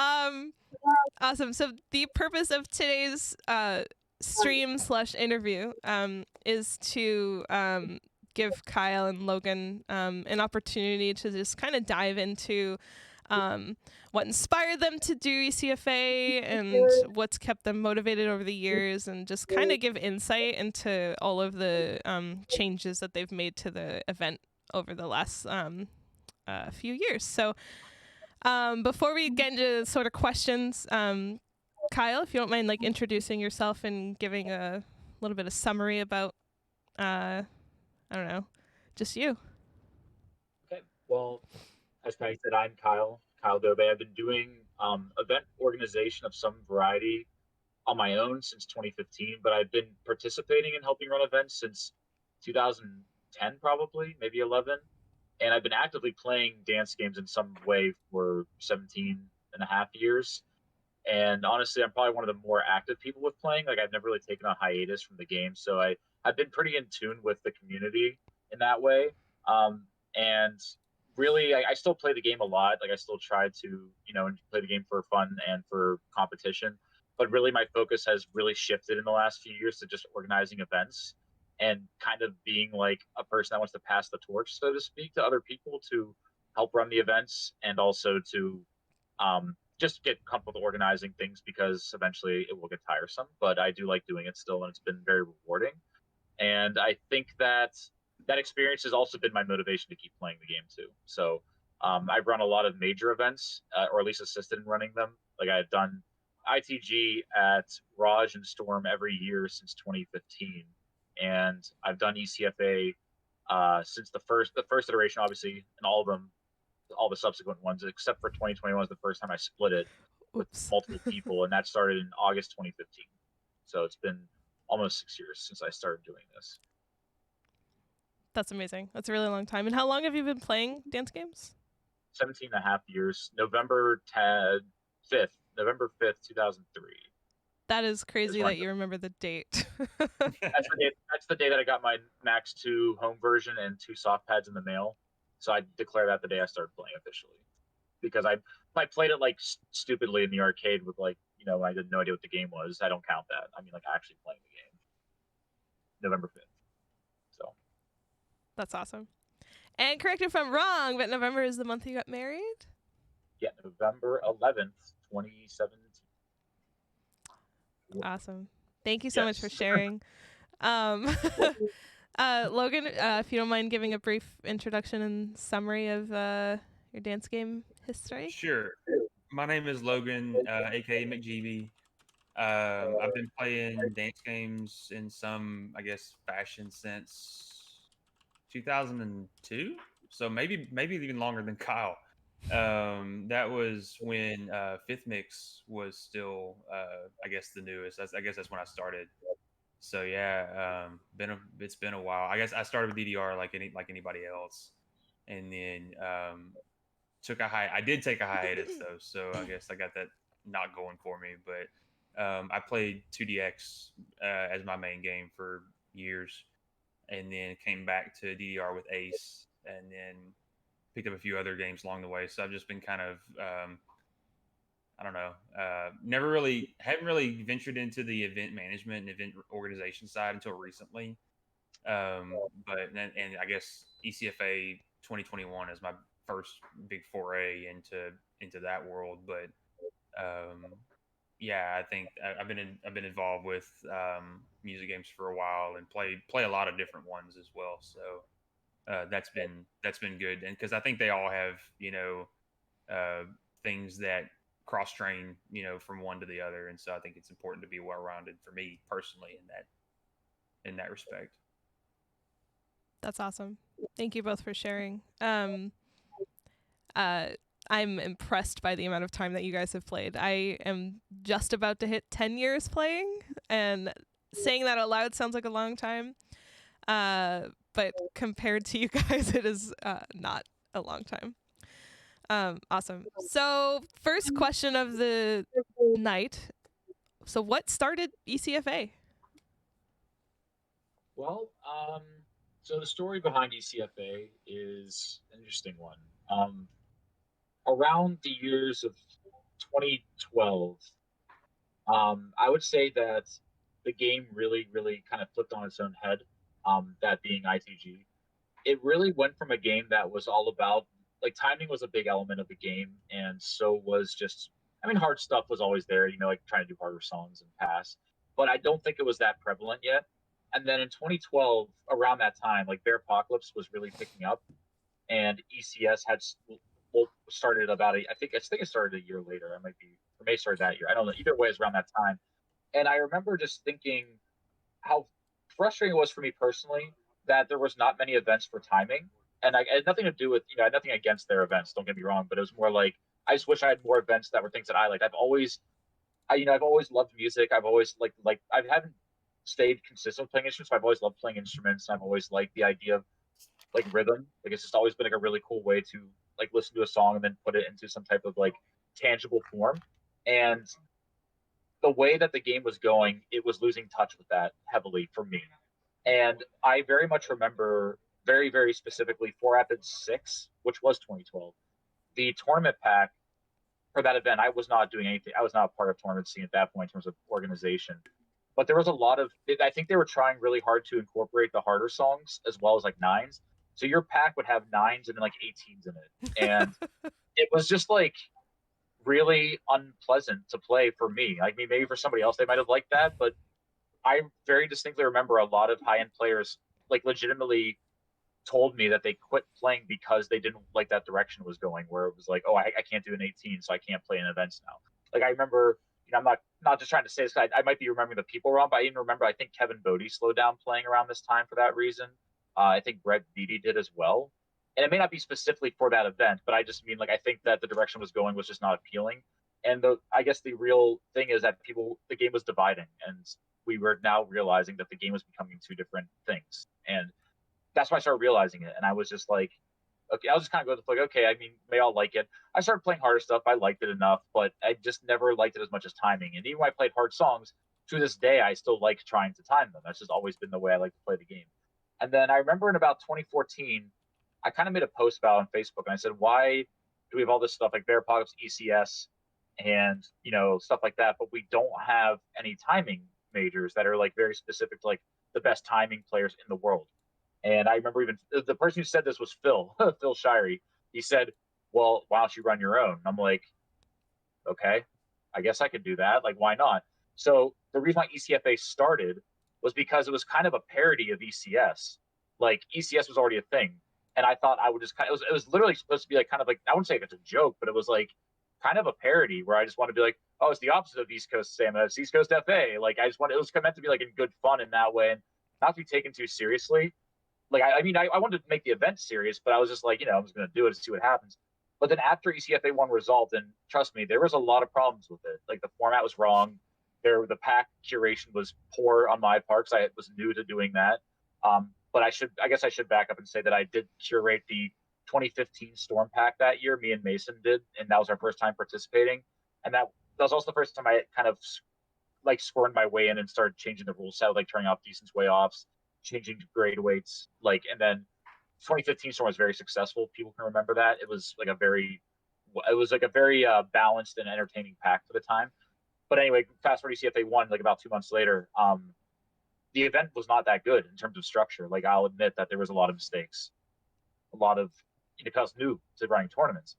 Um, awesome. So the purpose of today's stream/interview is to give Kyle and Logan an opportunity to just kind of dive into what inspired them to do ECFA and what's kept them motivated over the years, and just kind of give insight into all of the changes that they've made to the event over the last few years. So before we get into sort of questions, Kyle, if you don't mind, like introducing yourself and giving a little bit of summary about, I don't know, just you. Okay. Well, as Patty said, I'm Kyle Dobe. I've been doing event organization of some variety on my own since 2015, but I've been participating in helping run events since 2010, probably, maybe 11. And I've been actively playing dance games in some way for 17 and a half years. And honestly, I'm probably one of the more active people with playing. Like, I've never really taken a hiatus from the game. So I've been pretty in tune with the community in that way. And really, I still play the game a lot. Like, I still try to, play the game for fun and for competition. But really, my focus has really shifted in the last few years to just organizing events and kind of being like a person that wants to pass the torch, so to speak, to other people to help run the events and also to just get comfortable organizing things, because eventually it will get tiresome. But I do like doing it still, and it's been very rewarding. And I think that experience has also been my motivation to keep playing the game too. So I've run a lot of major events, or at least assisted in running them. Like, I've done ITG at Raj and Storm every year since 2015, and I've done ECFA since the first iteration, obviously, and all the subsequent ones, except for 2021 was the first time I split it with Oops. multiple people, and that started in August 2015. So it's been almost 6 years since I started doing this. That's amazing. That's a really long time. And how long have you been playing dance games? 17 and a half years. November 5th, 2003. That is Is crazy when that you remember the date. that's the day that I got my Max 2 home version and 2 soft pads in the mail. So I declare that the day I started playing officially, because I played it like stupidly in the arcade with, like, I had no idea what the game was. I don't count that. I mean, like, actually playing the game. November 5th. So That's awesome. And correct me if I'm wrong, but November is the month you got married? yeah, November 11th, 2017. Awesome. Thank you so much for Yes. sharing. Logan, if you don't mind giving a brief introduction and summary of your dance game history. Sure. My name is Logan, aka McJeebie. I've been playing dance games in some, I guess, fashion since 2002. So maybe even longer than Kyle. That was when Fifth Mix was still, I guess, the newest. I guess that's when I started. So yeah, it's been a while. I guess I started with DDR like anybody else, and then I did take a hiatus though, so I guess I got that not going for me. But I played 2DX as my main game for years, and then came back to DDR with Ace, and then picked up a few other games along the way. So I've just been kind of I don't know, haven't really ventured into the event management and event organization side until recently. And I guess ECFA 2021 is my first big foray into that world. But yeah, I think I've been involved with music games for a while and play a lot of different ones as well. So that's been good, and because I think they all have things that cross train from one to the other, and so I think it's important to be well rounded for me personally in that respect. That's awesome. Thank you both for sharing. I'm impressed by the amount of time that you guys have played. I am just about to hit 10 years playing, and saying that out loud sounds like a long time. But compared to you guys, it is not a long time. Awesome. So first question of the night. So what started ECFA? Well, so the story behind ECFA is an interesting one. Around the years of 2012. I would say that the game really, really kind of flipped on its own head. That being ITG, it really went from a game that was all about like timing was a big element of the game, and so was just. I mean, hard stuff was always there, like trying to do harder songs and pass, but I don't think it was that prevalent yet. And then in 2012, around that time, like Bear Apocalypse was really picking up, and ECS had started about I think it started a year later. I might be or may start that year. I don't know. Either way, it's around that time. And I remember just thinking how frustrating it was for me personally that there was not many events for timing. And I had nothing to do with, I had nothing against their events, don't get me wrong, but it was more like I just wish I had more events that were things that I liked. I've always loved music. I've always like I haven't stayed consistent with playing instruments, but I've always loved playing instruments. I've always liked the idea of like rhythm. Like it's just always been like a really cool way to like listen to a song and then put it into some type of like tangible form. And the way that the game was going, it was losing touch with that heavily for me. And I very much remember very, very specifically 4 Rapids 6, which was 2012. The tournament pack for that event, I was not doing anything. I was not a part of tournament scene at that point in terms of organization. But there was a lot of, I think they were trying really hard to incorporate the harder songs as well as like nines. So your pack would have nines and then like 18s in it. And it was just like really unpleasant to play for me. Like maybe for somebody else, they might have liked that. But I very distinctly remember a lot of high end players like legitimately told me that they quit playing because they didn't like that direction was going, where it was like, oh, I can't do an 18, so I can't play in events now. Like I remember, I'm not just trying to say this. I might be remembering the people wrong, but I even remember I think Kevin Bodie slowed down playing around this time for that reason. I think Brett Beatty did as well. And it may not be specifically for that event, but I just mean like I think that the direction was going was just not appealing. And I guess the real thing is that the game was dividing, and we were now realizing that the game was becoming two different things. And that's when I started realizing it. And I was just like, okay, I was just kind of going like, okay, I mean, may all like it. I started playing harder stuff. I liked it enough, but I just never liked it as much as timing. And even when I played hard songs, to this day, I still like trying to time them. That's just always been the way I like to play the game. And then I remember in about 2014, I kind of made a post about it on Facebook, and I said, why do we have all this stuff like Bear Apocalypse, ECS, and stuff like that, but we don't have any timing majors that are like very specific to like the best timing players in the world. And I remember even the person who said this was Phil, Phil Shirey. He said, well, why don't you run your own? And I'm like, okay, I guess I could do that. Like, why not? So the reason why ECFA started was because it was kind of a parody of ECS. Like ECS was already a thing. And I thought I would just it was literally supposed to be like kind of like, I wouldn't say it's a joke, but it was like kind of a parody where I just wanted to be like, oh, it's the opposite of East Coast Salmon. It's East Coast FA. Like it was meant to be like in good fun in that way and not to be taken too seriously. Like, I mean, I wanted to make the event serious, but I was just like, I'm just going to do it and see what happens. But then after ECFA 1 resolved, and trust me, there was a lot of problems with it. Like the format was wrong. The pack curation was poor on my part because I was new to doing that. But I guess I should back up and say that I did curate the 2015 Storm pack that year. Me and Mason did, and that was our first time participating. And that was also the first time I kind of like squirmed my way in and started changing the rules set, like turning off decent way offs, changing grade weights, and then 2015 Storm was very successful. People can remember that. It was like a very balanced and entertaining pack for the time. But anyway, fast forward ECFA 1, like about 2 months later, the event was not that good in terms of structure. Like I'll admit that there was a lot of mistakes, a lot of because I was new to running tournaments.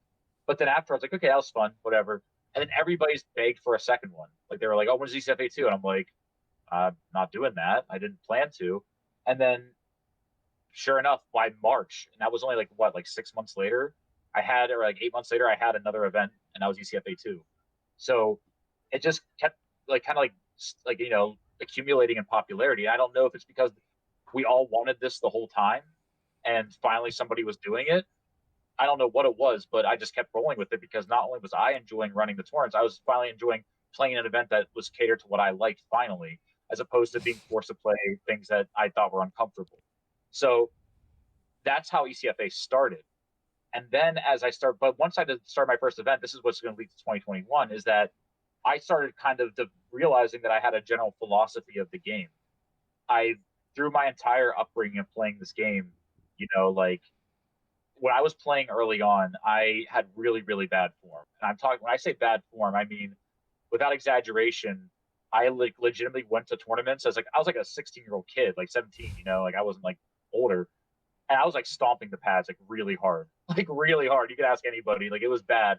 But then after I was like, okay, that was fun, whatever. And then everybody's begged for a second one. Like they were like, oh, when's ECFA 2? And I'm like, I'm not doing that. I didn't plan to. And then sure enough, by March, and that was only like 6 months later, or like 8 months later, I had another event, and that was ECFA 2. So it just kept kind of accumulating in popularity. I don't know if it's because we all wanted this the whole time, and finally somebody was doing it. I don't know what it was, but I just kept rolling with it because not only was I enjoying running the tournaments, I was finally enjoying playing an event that was catered to what I liked finally, as opposed to being forced to play things that I thought were uncomfortable. So that's how ECFA started. And then but once I did start my first event, this is what's going to lead to 2021, is that I started kind of realizing that I had a general philosophy of the game. Through my entire upbringing of playing this game, when I was playing early on, I had really, really bad form. And I'm talking, when I say bad form, I mean, without exaggeration, I like legitimately went to tournaments as like, I was like a 16-year-old kid, like 17, like I wasn't like older. And I was like stomping the pads like really hard, like really hard. You could ask anybody, like it was bad.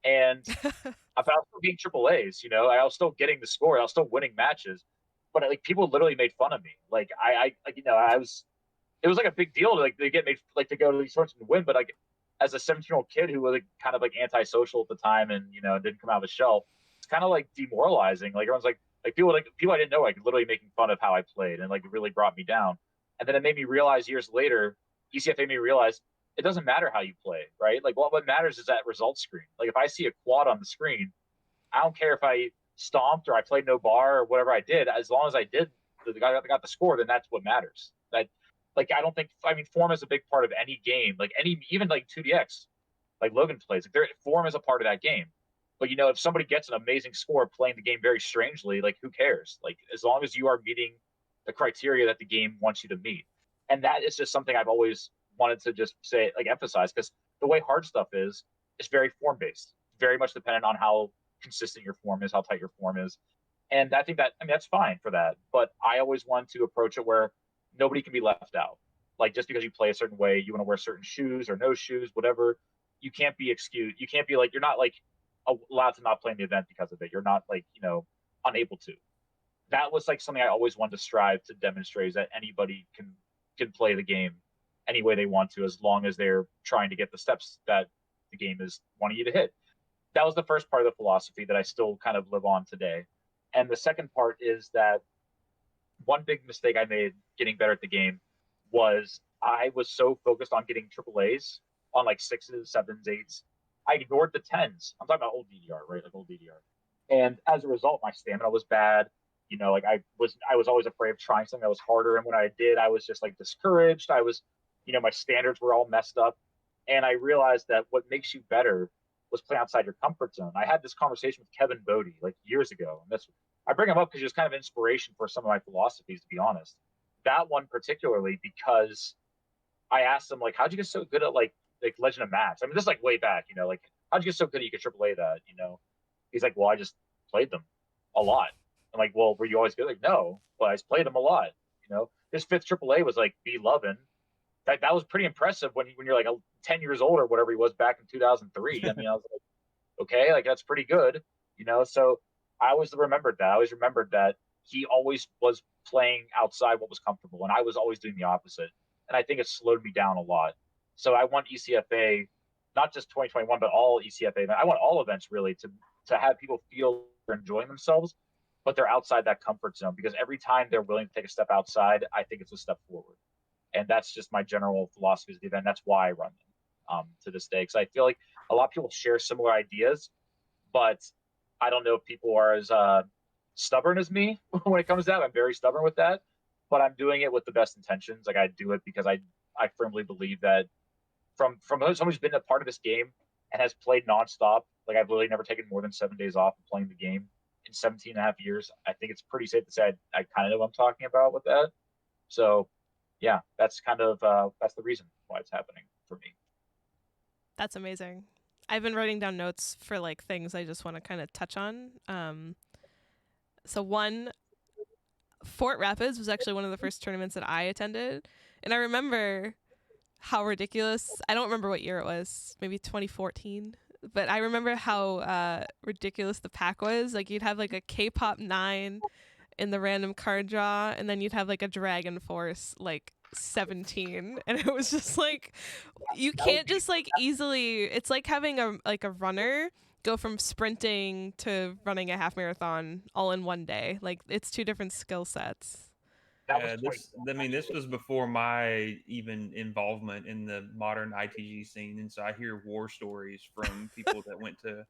And I was still getting triple A's, I was still getting the score. I was still winning matches, but like people literally made fun of me. Like I like, it was like a big deal to like they get made like to go to these tournaments and win. But like as a 17-year-old kid who was like kind of like antisocial at the time and didn't come out of his shell, it's kind of like demoralizing. Like everyone's like people I didn't know like literally making fun of how I played, and like it really brought me down. And then it made me realize years later, ECFA made me realize it doesn't matter how you play, right? Like what matters is that result screen. Like if I see a quad on the screen, I don't care if I stomped or I played no bar or whatever I did. As long as I did, the guy got the score, then that's what matters. That like I don't think form is a big part of any game. Like even like 2DX, like Logan plays, like form is a part of that game. But if somebody gets an amazing score playing the game very strangely, like who cares? Like as long as you are meeting the criteria that the game wants you to meet. And that is just something I've always wanted to just say, like emphasize, because the way hard stuff is, it's very form based, very much dependent on how consistent your form is, how tight your form is. And I think that, that's fine for that. But I always want to approach it where nobody can be left out. Like just because you play a certain way, you want to wear certain shoes or no shoes, whatever, you can't be excused. You can't be like, you're not like allowed to not play in the event because of it. You're not like, unable to. That was like something I always wanted to strive to demonstrate, is that anybody can play the game any way they want to, as long as they're trying to get the steps that the game is wanting you to hit. That was the first part of the philosophy that I still kind of live on today. And the second part is that one big mistake I made getting better at the game was I was so focused on getting triple A's on like 6s, 7s, 8s. I ignored the 10s. I'm talking about old DDR, right? Like old DDR. And as a result, my stamina was bad. Like I was always afraid of trying something that was harder. And when I did, I was just like discouraged. I was, my standards were all messed up. And I realized that what makes you better was play outside your comfort zone. I had this conversation with Kevin Bodie like years ago. And I bring him up because he was kind of inspiration for some of my philosophies, to be honest. That one particularly, because I asked him, like, how'd you get so good at like Legend of Max? I mean, this is like way back, like, how'd you get so good at you could AAA that, He's like, well, I just played them a lot. I'm like, well, were you always good? Like, no, but I just played them a lot. His 5th AAA was like B Lovin'. That was pretty impressive when you're like 10 years old or whatever he was back in 2003. I mean, I was like, okay, like that's pretty good, So I always remembered that. I always remembered that he always was playing outside what was comfortable, and I was always doing the opposite. And I think it slowed me down a lot. So I want ECFA, not just 2021, but all ECFA. I want all events really to have people feel they're enjoying themselves, but they're outside that comfort zone, because every time they're willing to take a step outside, I think it's a step forward. And that's just my general philosophy of the event. That's why I run them to this day, because I feel like a lot of people share similar ideas, but I don't know if people are as stubborn as me when it comes to that. I'm very stubborn with that, but I'm doing it with the best intentions. Like I do it because I firmly believe that from someone who's been a part of this game and has played nonstop, like I've literally never taken more than 7 days off of playing the game in 17 and a half years. I think it's pretty safe to say I kind of know what I'm talking about with that. So yeah, that's kind of that's the reason why it's happening for me. That's amazing. I've been writing down notes for like things I just want to kind of touch on. So one, Fort Rapids was actually one of the first tournaments that I attended, and I remember how ridiculous. I don't remember what year it was, maybe 2014, but I remember how ridiculous the pack was. Like you'd have like a K-pop 9 in the random card draw, and then you'd have like a Dragon Force like 17, and it was just like you can't just like easily. It's like having a runner go from sprinting to running a half marathon all in one day. Like it's two different skill sets. Yeah, this was before my even involvement in the modern ITG scene, and so I hear war stories from people that went to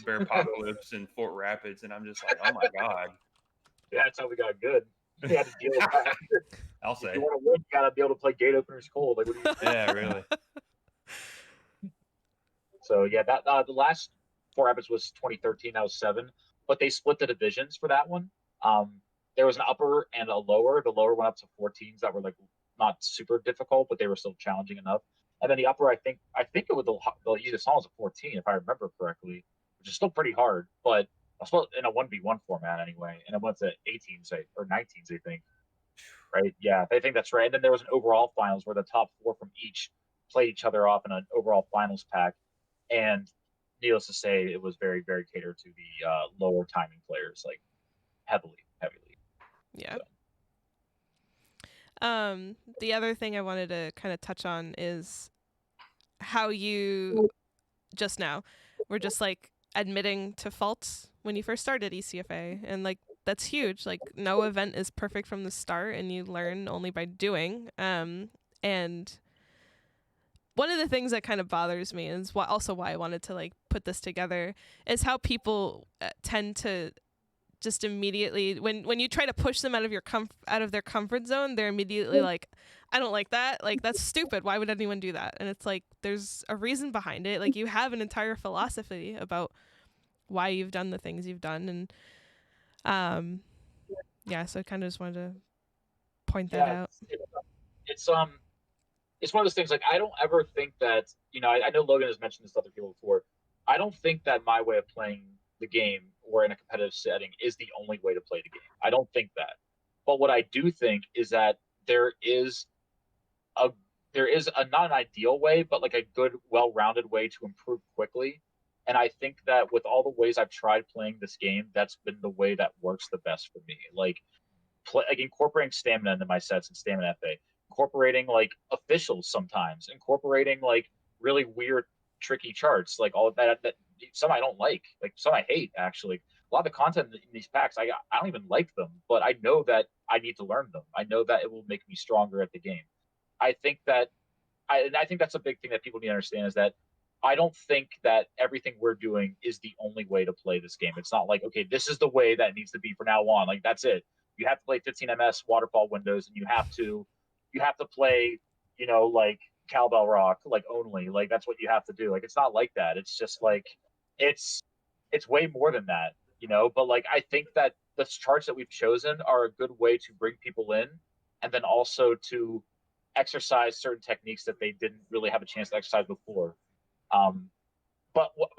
Bear Apocalypse and Fort Rapids, and I'm just like, oh my god. Yeah, that's how we got good. You had to deal with that. I'll say. If you want to win, you gotta be able to play gate openers cold. Like, what do you Yeah, really. So yeah, that the last Fort Rapids was 2013. That was 7, but they split the divisions for that one. There was an upper and a lower. The lower went up to 14s that were like not super difficult, but they were still challenging enough. And then the upper, I think it was the easiest one was a 14, if I remember correctly, which is still pretty hard, but I suppose in a 1v1 format anyway. And it went to 18s or 19s, I think. Right? Yeah, I think that's right. And then there was an overall finals where the top 4 from each played each other off in an overall finals pack. And needless to say, it was very, very catered to the lower timing players, like heavily. Yeah. So. The other thing I wanted to kind of touch on is how you just now were just like admitting to faults when you first started ECFA, and like that's huge. Like no event is perfect from the start, and you learn only by doing. And one of the things that kind of bothers me is also why I wanted to like put this together is how people tend to just immediately when you try to push them out of their comfort zone, they're immediately like, I don't like that, like that's stupid, why would anyone do that? And it's like there's a reason behind it. Like you have an entire philosophy about why you've done the things you've done, and yeah, so I kind of just wanted to point that out. It's it's one of those things, like I don't ever think that, I know Logan has mentioned this to other people before. I don't think that my way of playing the game or in a competitive setting is the only way to play the game. I don't think that. But what I do think is that there is a not an ideal way, but like a good, well-rounded way to improve quickly. And I think that with all the ways I've tried playing this game, that's been the way that works the best for me. Like incorporating stamina into my sets and stamina FA, incorporating like officials sometimes, incorporating like really weird, tricky charts, like all of that some I don't like some I hate actually. A lot of the content in these packs, I don't even like them, but I know that I need to learn them. I know that it will make me stronger at the game. I think that's a big thing that people need to understand is that I don't think that everything we're doing is the only way to play this game. It's not like, okay, this is the way that needs to be for now on. Like that's it. You have to play 15 ms waterfall windows, and you have to play, like cowbell rock, like only, like that's what you have to do. Like it's not like that. It's just like it's way more than that, but like I think that the charts that we've chosen are a good way to bring people in, and then also to exercise certain techniques that they didn't really have a chance to exercise before. But what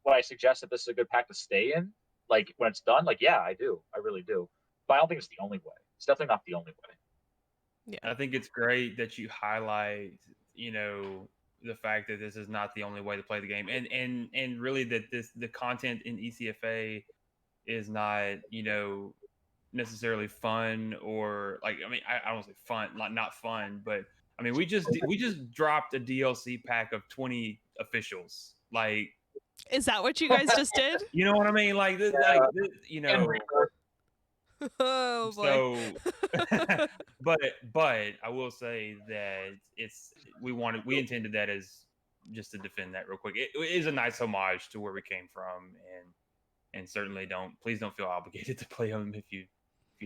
I suggest that this is a good pack to stay in, like when it's done, like yeah, I really do. But I don't think it's the only way. It's definitely not the only way. Yeah, I think it's great that you highlight, the fact that this is not the only way to play the game, and really that the content in ECFA is not, necessarily fun, or like, I mean, I don't say fun, not fun, but I mean, we just dropped a DLC pack of 20 officials. Like, is that what you guys just did? You know what I mean? Like, Oh boy. So, but I will say that we intended that as just to defend that real quick. It is a nice homage to where we came from, and certainly please don't feel obligated to play them if you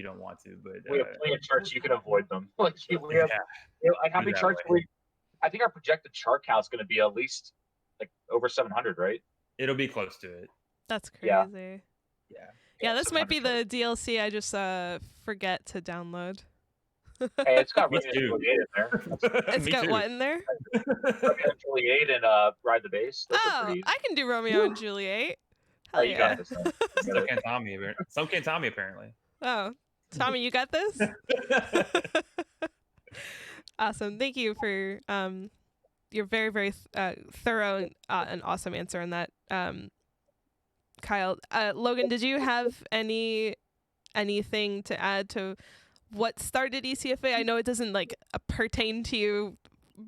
don't want to. But we have plenty of charts you can avoid them. Like we have, like how many charts? I think our projected chart count is going to be at least like over 700, right? It'll be close to it. That's crazy. Yeah, this might be the DLC I just forget to download. Hey, it's got Romeo and Juliet in there. It's got what in there? Romeo and Juliet and Ride the Base. I can do Romeo and Juliet. Hell you got this. So can Tommy. Some can Tommy, apparently. Oh, Tommy, you got this? Awesome. Thank you for your very, very thorough and awesome answer on that, Kyle. Logan, did you have anything to add to what started ECFA? I know it doesn't like pertain to you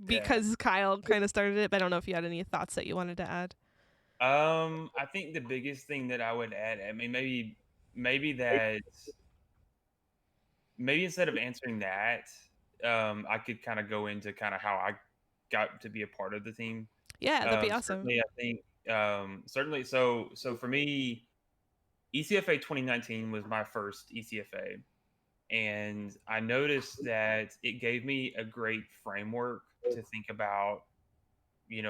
because Kyle kind of started it, but I don't know if you had any thoughts that you wanted to add. I think the biggest thing that I would add, I mean, maybe instead of answering that, I could kind of go into kind of how I got to be a part of the team. Yeah, that'd be awesome. Certainly, I think certainly. So for me, ECFA 2019 was my first ECFA, and I noticed that it gave me a great framework to think about,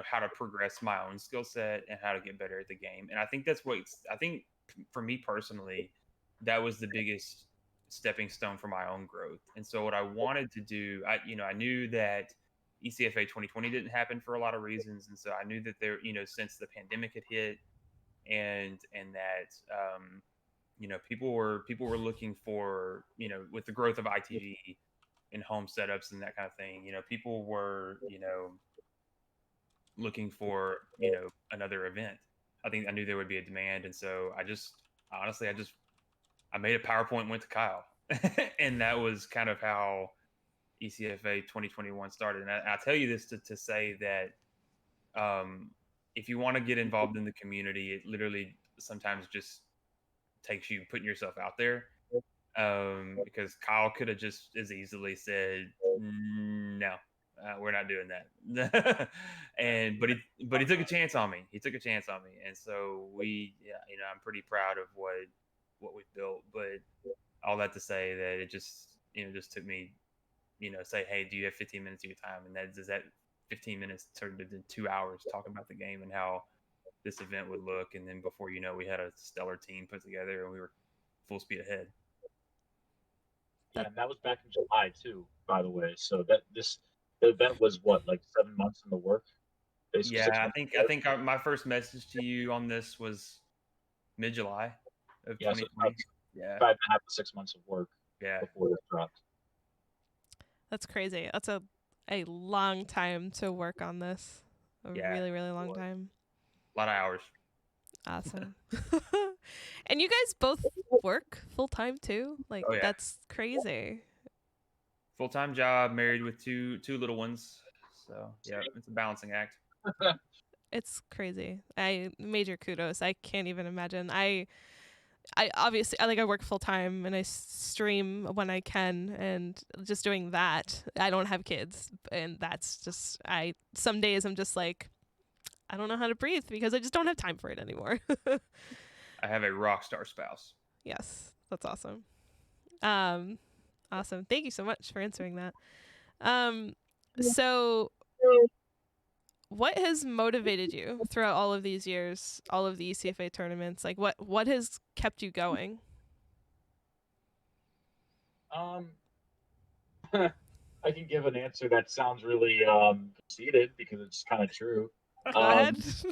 how to progress my own skill set and how to get better at the game. And I think I think for me personally, that was the biggest stepping stone for my own growth. And so what I wanted to do, I knew that ECFA 2020 didn't happen for a lot of reasons, and so I knew that there, since the pandemic had hit, and that people were looking for, with the growth of ITV and home setups and that kind of thing, people were looking for another event. I knew there would be a demand, and so I made a PowerPoint and went to Kyle, and that was kind of how ECFA 2021 started. And I tell you this to say that if you want to get involved in the community, it literally sometimes just takes you putting yourself out there. Because Kyle could have just as easily said, no, we're not doing that. But he took a chance on me. And so I'm pretty proud of what we've built. But all that to say that it just took me, say, hey, do you have 15 minutes of your time? And that 15 minutes turned into 2 hours talking about the game and how this event would look. And then before you know, we had a stellar team put together and we were full speed ahead. Yeah, and that was back in July too, by the way. So the event was what, like 7 months in the work? Basically, yeah, I think my first message to you on this was mid-July of 2020. Yeah, 5.5 to 6 months of work. Yeah, before this dropped. That's crazy. That's a long time to work on this. Really, really long time. A lot of hours. Awesome. And you guys both work full time too? Like, that's crazy. Full-time job, married with two little ones. So yeah, it's a balancing act. It's crazy. Major kudos. I can't even imagine. I obviously I work full time and I stream when I can, and just doing that, I don't have kids, and that's just some days I'm just like, I don't know how to breathe because I just don't have time for it anymore. I have a rock star spouse. Yes, that's awesome. Awesome. Thank you so much for answering that. So what has motivated you throughout all of these years, all of the ECFA tournaments? Like, what has kept you going? I can give an answer that sounds really conceited because it's kind of true. Go ahead. That's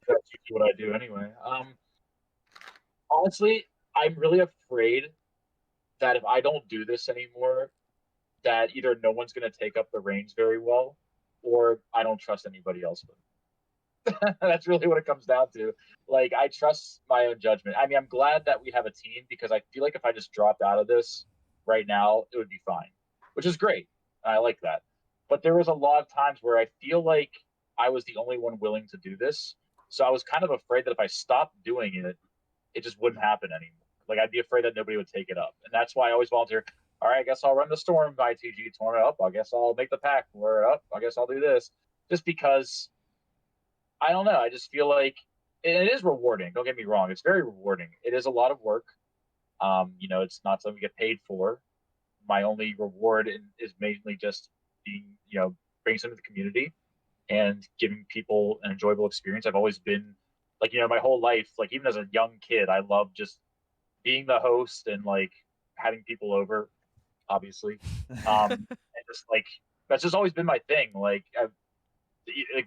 usually what I do anyway. Honestly, I'm really afraid that if I don't do this anymore, that either no one's going to take up the reins very well, or I don't trust anybody else with it. That's really what it comes down to. Like, I trust my own judgment. I mean, I'm glad that we have a team because I feel like if I just dropped out of this right now, it would be fine, which is great. I like that. But there was a lot of times where I feel like I was the only one willing to do this. So I was kind of afraid that if I stopped doing it, it just wouldn't happen anymore. Like, I'd be afraid that nobody would take it up. And that's why I always volunteer. All right, I guess I'll run the Storm ITG tournament up. I guess I'll make the pack for up. I guess I'll do this. Just because, I don't know. I just feel like it is rewarding. Don't get me wrong. It's very rewarding. It is a lot of work. It's not something we get paid for. My only reward is mainly just being, bringing something to the community and giving people an enjoyable experience. I've always been like, my whole life, like even as a young kid, I love just being the host and like having people over, obviously. And just like, that's just always been my thing. Like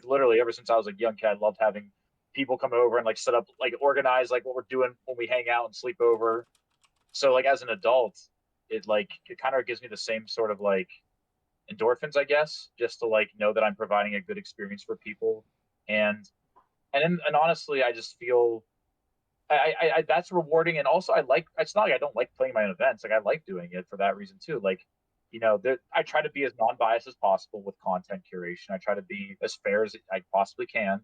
literally ever since I was a young kid, I loved having people come over and like set up, like organize like what we're doing when we hang out and sleep over. So like as an adult, it kind of gives me the same sort of like endorphins, I guess, just to like know that I'm providing a good experience for people. And honestly, I just feel I that's rewarding. And also it's not like I don't like playing my own events. Like I like doing it for that reason too. Like, I try to be as non-biased as possible with content curation. I try to be as fair as I possibly can.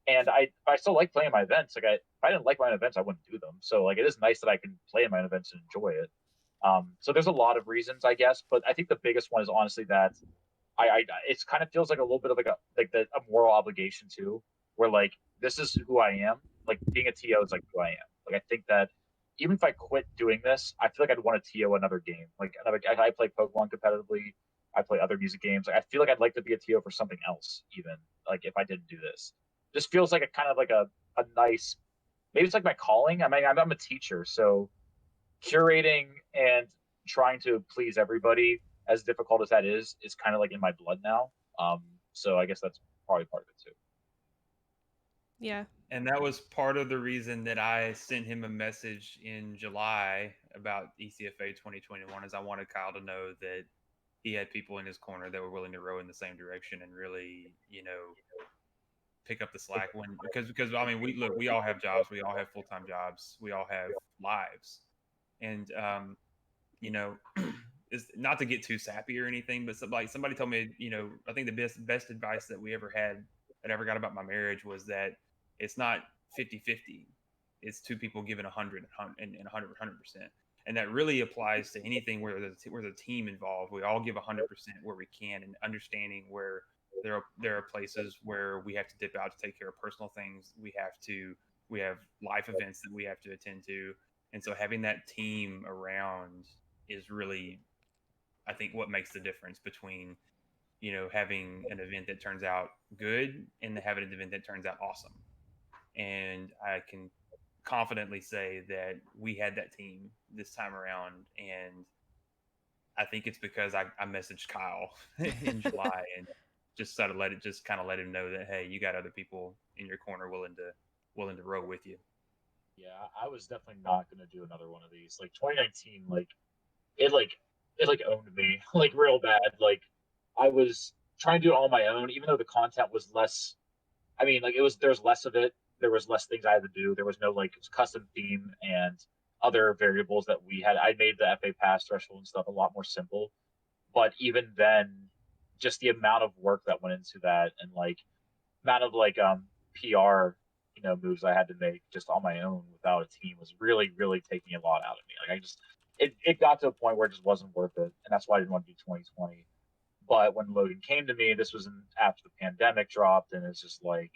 And I still like playing my events. Like if I didn't like my own events, I wouldn't do them. So like it is nice that I can play in my own events and enjoy it. So there's a lot of reasons, I guess, but I think the biggest one is honestly that it's kind of feels like a little bit of a moral obligation too, where like this is who I am. Like being a TO is like who I am. Like I think that even if I quit doing this, I feel like I'd want to TO another game. Like I play Pokemon competitively. I play other music games. Like I feel like I'd like to be a TO for something else, even like if I didn't do this. Just feels like a kind of like a nice, maybe it's like my calling. I mean, I'm a teacher, so curating and trying to please everybody as difficult as that is kind of like in my blood now. So I guess that's probably part of it too. Yeah. And that was part of the reason that I sent him a message in July about ECFA 2021, is I wanted Kyle to know that he had people in his corner that were willing to row in the same direction and really, pick up the slack because I mean, we all have jobs, we all have full-time jobs, we all have lives. And it's not to get too sappy or anything, but somebody told me, I think the best advice that we ever had that I ever got about my marriage was that it's not 50-50. It's two people giving 100 and 100%. And that really applies to anything where there's a team involved. We all give 100% where we can, and understanding where there are places where we have to dip out to take care of personal things. We have life events that we have to attend to. And so having that team around is really, I think, what makes the difference between, having an event that turns out good and having an event that turns out awesome. And I can confidently say that we had that team this time around. And I think it's because I messaged Kyle in July and just sort of let him know that, hey, you got other people in your corner willing to row with you. Yeah, I was definitely not going to do another one of these. Like 2019, it owned me like real bad. Like I was trying to do it all on my own, even though the content was less. I mean, like there's less of it. There was less things I had to do. There was no like custom theme and other variables that we had. I made the FA pass threshold and stuff a lot more simple. But even then, just the amount of work that went into that, and like amount of like PR moves I had to make just on my own without a team was really taking a lot out of me. Like it got to a point where it just wasn't worth it, and that's why I didn't want to do 2020. But when Logan came to me, this was after the pandemic dropped, and it's just like,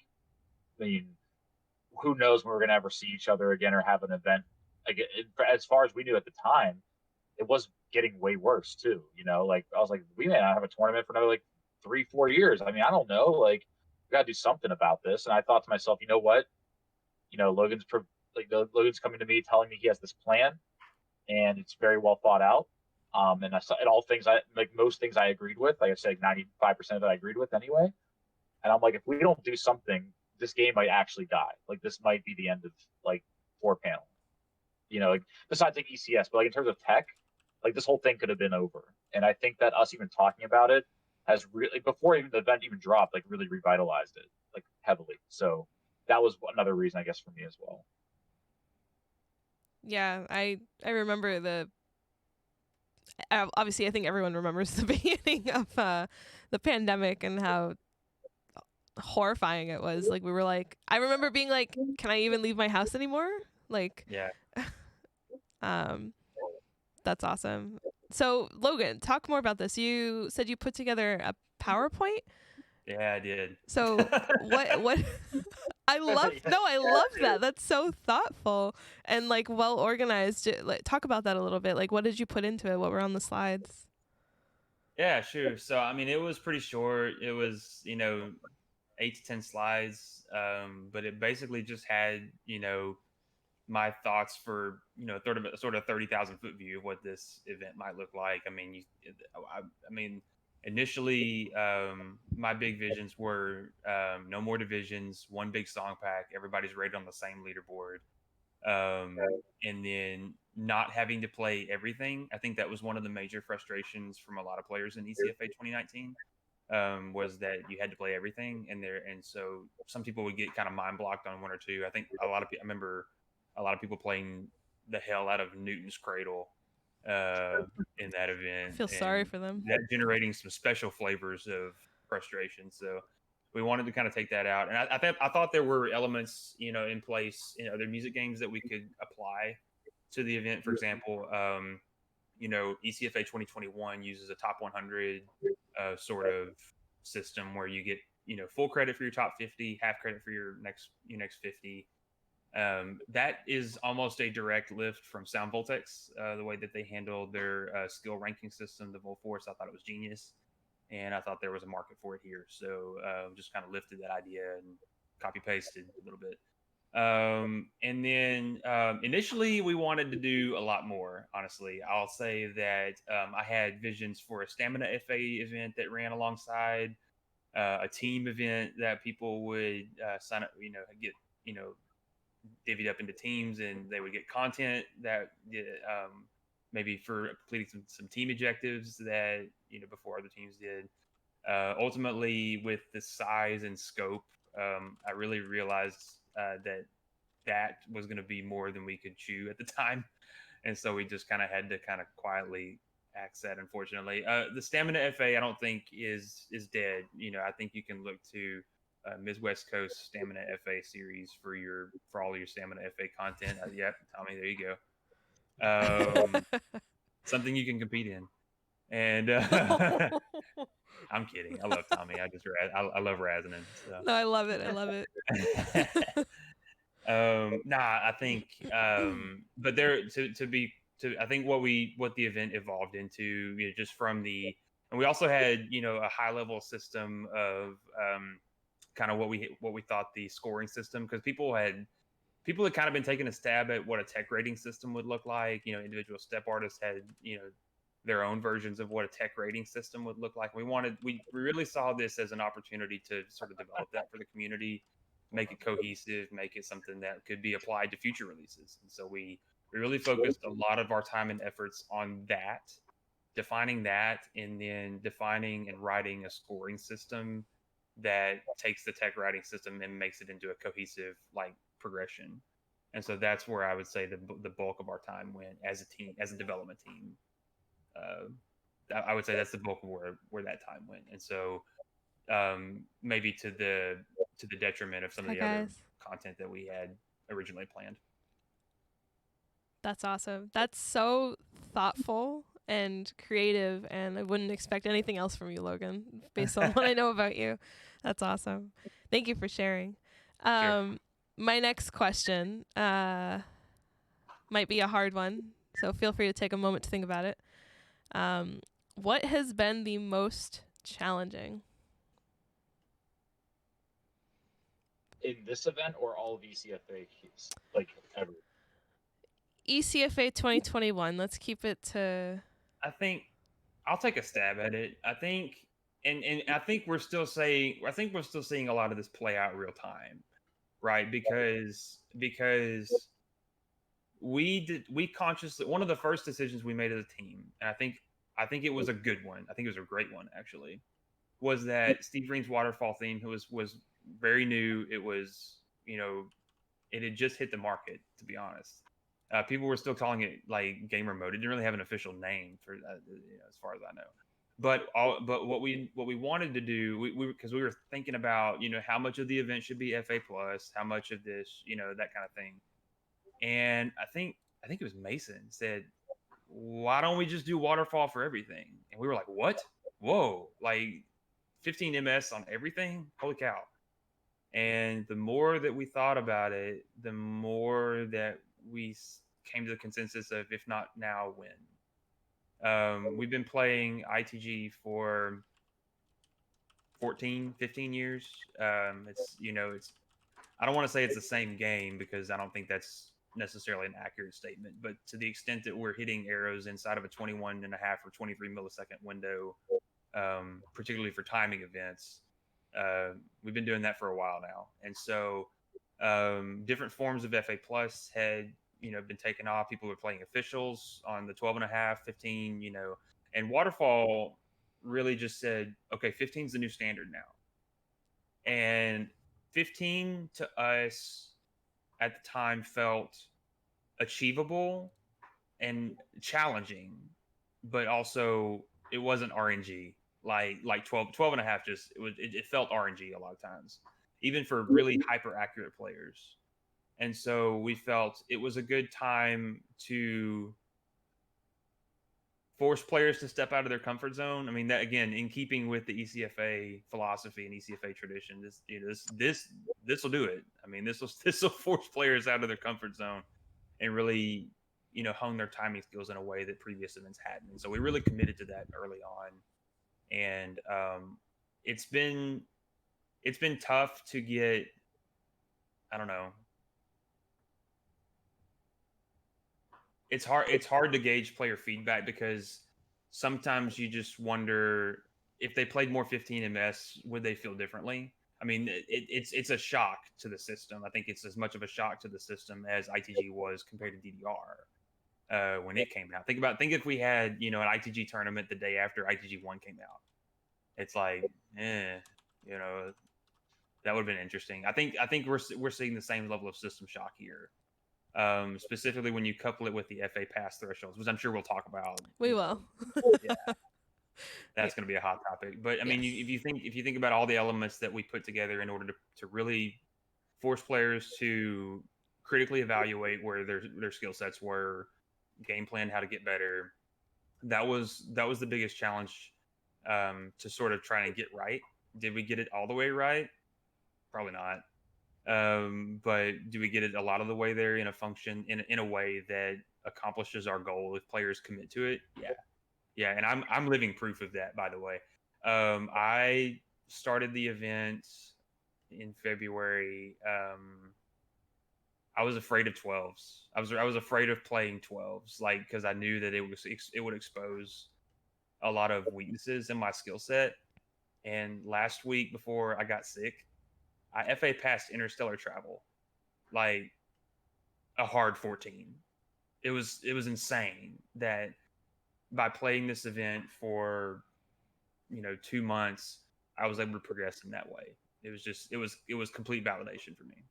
I mean, who knows when we're gonna ever see each other again or have an event again. As far as we knew at the time, it was getting way worse too. Like I was like, we may not have a tournament for another like 3-4 years. I mean, I don't know. Like we got to do something about this. And I thought to myself, you know what? Logan's Logan's coming to me telling me he has this plan, and it's very well thought out. And I saw it all things most things I agreed with. Like I said, 95% of it I agreed with anyway. And I'm like, if we don't do something, this game might actually die. Like this might be the end of like 4-panel. Like besides like ECS, but like in terms of tech, like this whole thing could have been over. And I think that us even talking about it has really, before even the event even dropped, like really revitalized it like heavily. So that was another reason, I guess, for me as well. Yeah, I remember obviously I think everyone remembers the beginning of the pandemic and how horrifying it was. Like we were like, I remember being like, can I even leave my house anymore? Like, Yeah. That's awesome. So Logan, talk more about this. You said you put together a PowerPoint. Yeah, I did. So what I love that. That's so thoughtful and like well organized. Like, talk about that a little bit. Like what did you put into it? What were on the slides? Yeah, sure. So I mean, it was pretty short. It was 8 to 10 slides, but it basically just had my thoughts for sort of 30,000 foot view of what this event might look like. I mean, I mean, initially, my big visions were no more divisions, one big song pack, everybody's rated on the same leaderboard, and then not having to play everything. I think that was one of the major frustrations from a lot of players in ECFA 2019. Was that you had to play everything, and so some people would get kind of mind blocked on one or two. I think I remember a lot of people playing the hell out of Newton's Cradle in that event. I feel sorry for them. That generating some special flavors of frustration. So we wanted to kind of take that out, and I thought there were elements in place in other music games that we could apply to the event. For example, ECFA 2021 uses a top 100 sort of system where you get full credit for your top 50, half credit for your next 50. That is almost a direct lift from Sound Voltex, the way that they handled their skill ranking system, the Volforce. I thought it was genius, and I thought there was a market for it here. So just kind of lifted that idea and copy pasted a little bit. And then initially we wanted to do a lot more. Honestly, I'll say that I had visions for a stamina FA event that ran alongside a team event that people would sign up, get you know divvied up into teams, and they would get content that maybe for completing some team objectives that before other teams did. Ultimately, with the size and scope, I really realized that was going to be more than we could chew at the time, and so we just kind of had to kind of quietly axe that. Unfortunately, the stamina FA I don't think is dead. I think you can look to Ms. West Coast Stamina FA series for all your Stamina FA content. Yep, Tommy, there you go. Something you can compete in. And I'm kidding. I love Tommy. I love razzing him. So. No, I love it. I love it. I think, but I think what the event evolved into, just from and we also had, a high level system of kind of what we thought the scoring system, because people had kind of been taking a stab at what a tech rating system would look like. Individual step artists had, their own versions of what a tech rating system would look like. We really saw this as an opportunity to sort of develop that for the community, make it cohesive, make it something that could be applied to future releases. And so we really focused a lot of our time and efforts on that, defining that, and then defining and writing a scoring system that takes the tech writing system and makes it into a cohesive progression. And so that's where I would say the bulk of our time went as a team, as a development team. I would say that's the bulk of where that time went. And so maybe to the detriment of some of the other content that we had originally planned. That's awesome. That's so thoughtful and creative, and I wouldn't expect anything else from you, Logan, based on what I know about you. That's awesome. Thank you for sharing. Sure. My next question might be a hard one, so feel free to take a moment to think about it. What has been the most challenging? In this event or all of ECFA, ever? ECFA 2021. Let's keep it to... I think I'll take a stab at it. I think, and I think we're still seeing a lot of this play out real time, right? Because we consciously, one of the first decisions we made as a team, and I think it was a good one. I think it was a great one, actually, was that Steve Green's Waterfall theme was very new. It was, it had just hit the market, to be honest. People were still calling it gamer mode. It didn't really have an official name for that, as far as I know. But what we wanted to do, because we were thinking about, how much of the event should be FA plus, how much of this, that kind of thing. And I think it was Mason said, why don't we just do Waterfall for everything? And we were like, what? Whoa, 15 MS on everything? Holy cow. And the more that we thought about it, the more that we came to the consensus of, if not now, when. We've been playing ITG for 14, 15 years. It's I don't want to say it's the same game, because I don't think that's necessarily an accurate statement, but to the extent that we're hitting arrows inside of a 21 and a half or 23 millisecond window, particularly for timing events, we've been doing that for a while now. And so different forms of FA plus had been taken off. People were playing officials on the 12 and a half, 15, and Waterfall really just said, okay, 15 is the new standard now. And 15 to us at the time felt achievable and challenging, but also it wasn't RNG. Like 12 and a half, just it felt RNG a lot of times, even for really hyper accurate players. And so we felt it was a good time to force players to step out of their comfort zone. I mean, that, again, in keeping with the ECFA philosophy and ECFA tradition, this will do it. I mean, this will force players out of their comfort zone and really, hone their timing skills in a way that previous events hadn't. And so we really committed to that early on. And it's been tough to get, I don't know, it's hard to gauge player feedback because sometimes you just wonder if they played more 15 ms, would they feel differently? I mean, it's a shock to the system. I think it's as much of a shock to the system as ITG was compared to DDR when it came out. Think if we had an ITG tournament the day after ITG 1 came out. It's like, you know, that would have been interesting. I think we're seeing the same level of system shock here. Specifically when you couple it with the FA pass thresholds, which I'm sure we'll talk about. We will. Yeah, that's going to be a hot topic. But I mean, Yes. if you think about all the elements that we put together in order to really force players to critically evaluate where their skill sets were, game plan how to get better, that was the biggest challenge to sort of try and get right. Did we get it all the way right? Probably not. But do we get it a lot of the way there in a function in a way that accomplishes our goal if players commit to it? Yeah, and I'm living proof of that, by the way. I started the event in February. I was afraid of 12s. I was afraid of playing 12s, like, because I knew that it would expose a lot of weaknesses in my skill set. And last week before I got sick, I FA passed interstellar travel, like a hard 14. It was insane that by playing this event for 2 months, I was able to progress in that way. It was complete validation for me.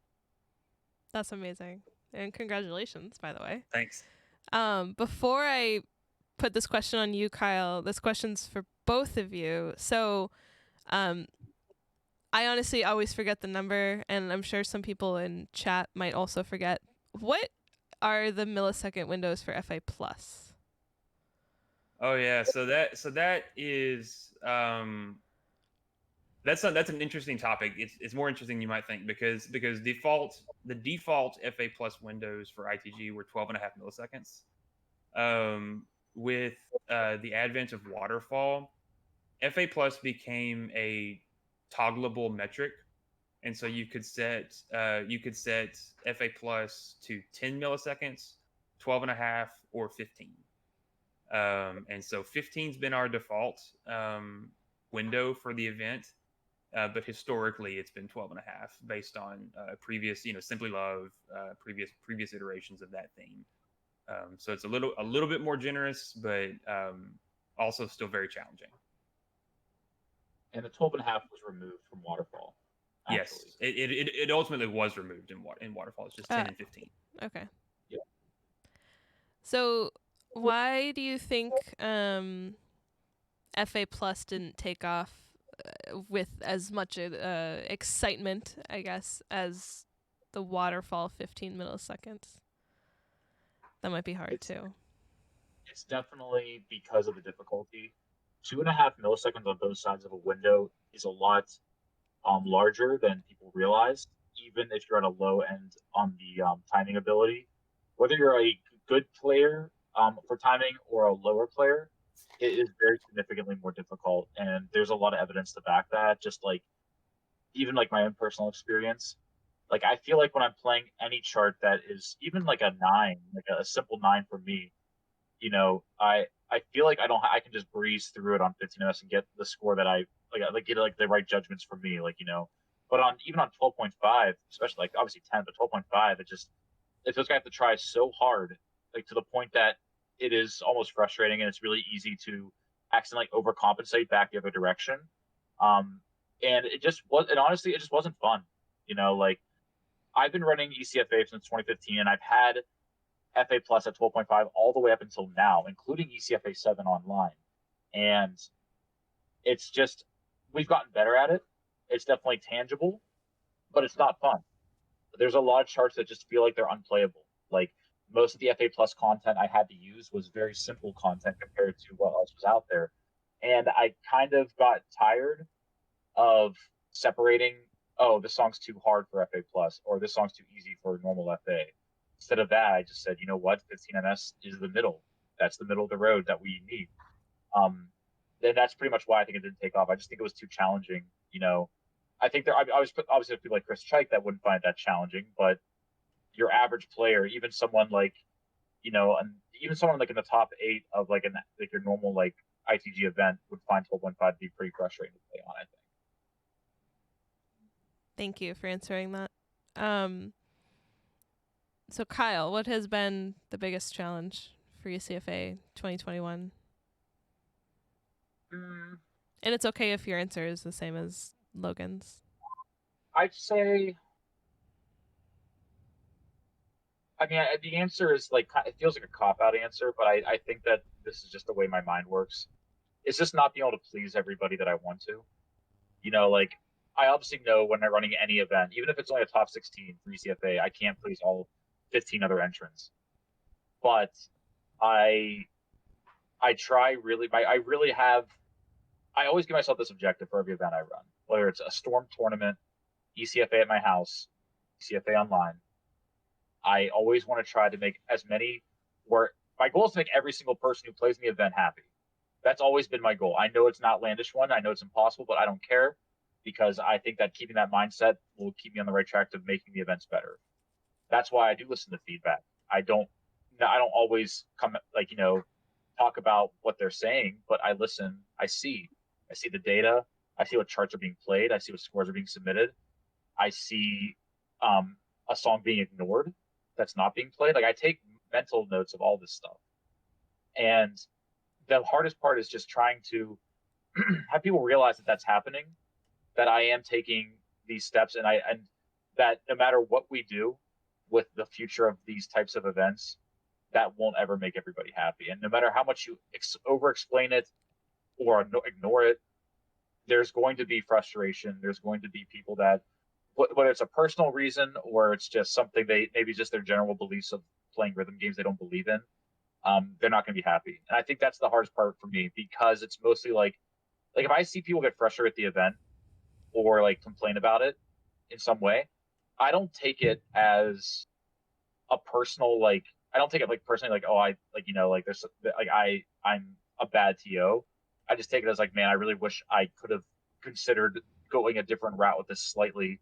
That's amazing. And congratulations, by the way. Thanks. Before I put this question on you, Kyle, this question's for both of you. So, I honestly always forget the number, and I'm sure some people in chat might also forget. What are the millisecond windows for FA Plus? Oh yeah, so that is that's an interesting topic. It's more interesting than you might think because the default FA Plus windows for ITG were 12.5 milliseconds. With the advent of Waterfall, FA Plus became a toggleable metric, and so you could set FA Plus to 10 milliseconds, 12.5, or 15. And so 15's been our default window for the event, but historically it's been 12.5 based on previous, Simply Love, previous iterations of that theme. So it's a little bit more generous, but also still very challenging. And the 12.5 was removed from Waterfall. Actually. Yes, it ultimately was removed in Waterfall. It's just 10 and 15. Okay. Yeah. So why do you think FA Plus didn't take off with as much excitement, I guess, as the Waterfall 15 milliseconds? That might be hard too. It's definitely because of the difficulty. 2.5 milliseconds on both sides of a window is a lot larger than people realize, even if you're at a low end on the timing ability. Whether you're a good player for timing or a lower player, it is very significantly more difficult. And there's a lot of evidence to back that, just like even like my own personal experience. Like I feel like when I'm playing any chart that is even like a 9, like a simple 9 for me, I feel like I can just breeze through it on 15ms and get the score that I get like the right judgments for me, But even on 12.5, especially like obviously 10, but 12.5, it feels like I have to try so hard, like to the point that it is almost frustrating, and it's really easy to accidentally overcompensate back the other direction. And honestly, it just wasn't fun. Like I've been running ECFA since 2015, and I've had FA Plus at 12.5 all the way up until now, including ECFA 7 online. And it's just, we've gotten better at it. It's definitely tangible, but it's not fun. There's a lot of charts that just feel like they're unplayable. Like most of the FA Plus content I had to use was very simple content compared to what else was out there. And I kind of got tired of separating, oh, this song's too hard for FA Plus, or this song's too easy for normal FA. Instead of that, I just said, you know what, 15ms is the middle. That's the middle of the road that we need. Then that's pretty much why I think it didn't take off. I just think it was too challenging. I think I was obviously people like Chris Chike that wouldn't find that challenging, but your average player, even someone like, and even someone like in the top 8 of like your normal like ITG event would find 12.5 to be pretty frustrating to play on, I think. Thank you for answering that. So Kyle, what has been the biggest challenge for ECFA 2021? And it's okay if your answer is the same as Logan's. I'd say, I mean, the answer is like, it feels like a cop-out answer, but I think that this is just the way my mind works. It's just not being able to please everybody that I want to. Like, I obviously know when I'm running any event, even if it's only a top 16 for ECFA, I can't please all 15 other entrants. But I try really, I always give myself this objective for every event I run, whether it's a Storm tournament, ECFA at my house, ECFA online. I always want to try to make as many, where my goal is to make every single person who plays in the event happy. That's always been my goal. I know it's not outlandish one. I know it's impossible, but I don't care, because I think that keeping that mindset will keep me on the right track to making the events better. That's why I do listen to feedback. I don't always come talk about what they're saying, but I listen. I see the data. I see what charts are being played. I see what scores are being submitted. I see a song being ignored that's not being played. Like, I take mental notes of all this stuff. And the hardest part is just trying to have people realize that that's happening, that I am taking these steps, and that no matter what we do with the future of these types of events, that won't ever make everybody happy. And no matter how much you over-explain it or ignore it, there's going to be frustration. There's going to be people that, whether it's a personal reason or it's just something maybe just their general beliefs of playing rhythm games they don't believe in, they're not going to be happy. And I think that's the hardest part for me, because it's mostly like if I see people get frustrated at the event or like complain about it in some way, I don't take it as a personal, like, I don't take it like personally, like, oh, I like, there's like, I'm a bad TO. I just take it as like, man, I really wish I could have considered going a different route with this slightly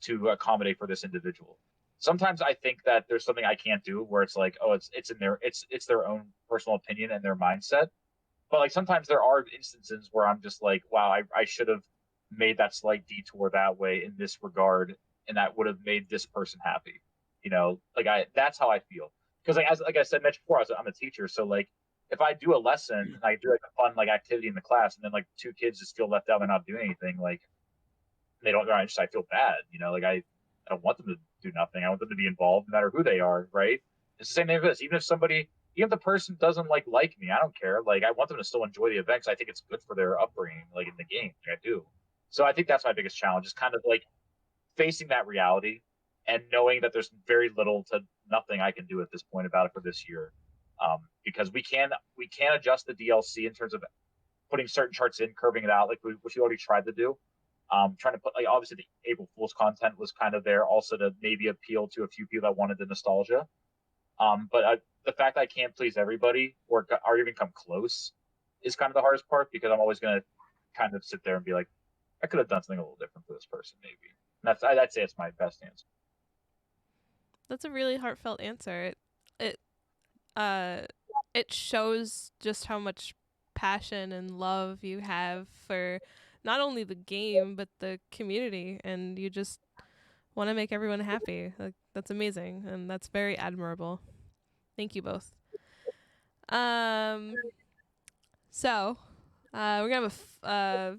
to accommodate for this individual. Sometimes I think that there's something I can't do, where it's like, oh, it's in it's their own personal opinion and their mindset. But like, sometimes there are instances where I'm just like, wow, I should have made that slight detour that way in this regard, and that would have made this person happy. That's how I feel. Because like I said, mentioned before, I'm a teacher, so like, if I do a lesson and I do like a fun like activity in the class, and then like 2 kids just feel left out and not doing anything, like, I feel bad. Like, I don't want them to do nothing. I want them to be involved, no matter who they are, right? It's the same thing with this. Even if the person doesn't like me, I don't care. Like, I want them to still enjoy the event, because I think it's good for their upbringing, like in the game. Like, I do. So I think that's my biggest challenge, is kind of like facing that reality and knowing that there's very little to nothing I can do at this point about it for this year, because we can adjust the DLC in terms of putting certain charts in, curving it out, like which we already tried to do. Trying to put, like, obviously the April Fool's content was kind of there also to maybe appeal to a few people that wanted the nostalgia. But the fact that I can't please everybody or even come close is kind of the hardest part, because I'm always going to kind of sit there and be like, I could have done something a little different for this person, maybe. And I'd say it's my best answer. That's a really heartfelt answer. It shows just how much passion and love you have for not only the game but the community, and you just want to make everyone happy. Like, that's amazing, and that's very admirable. Thank you both. So we're gonna have a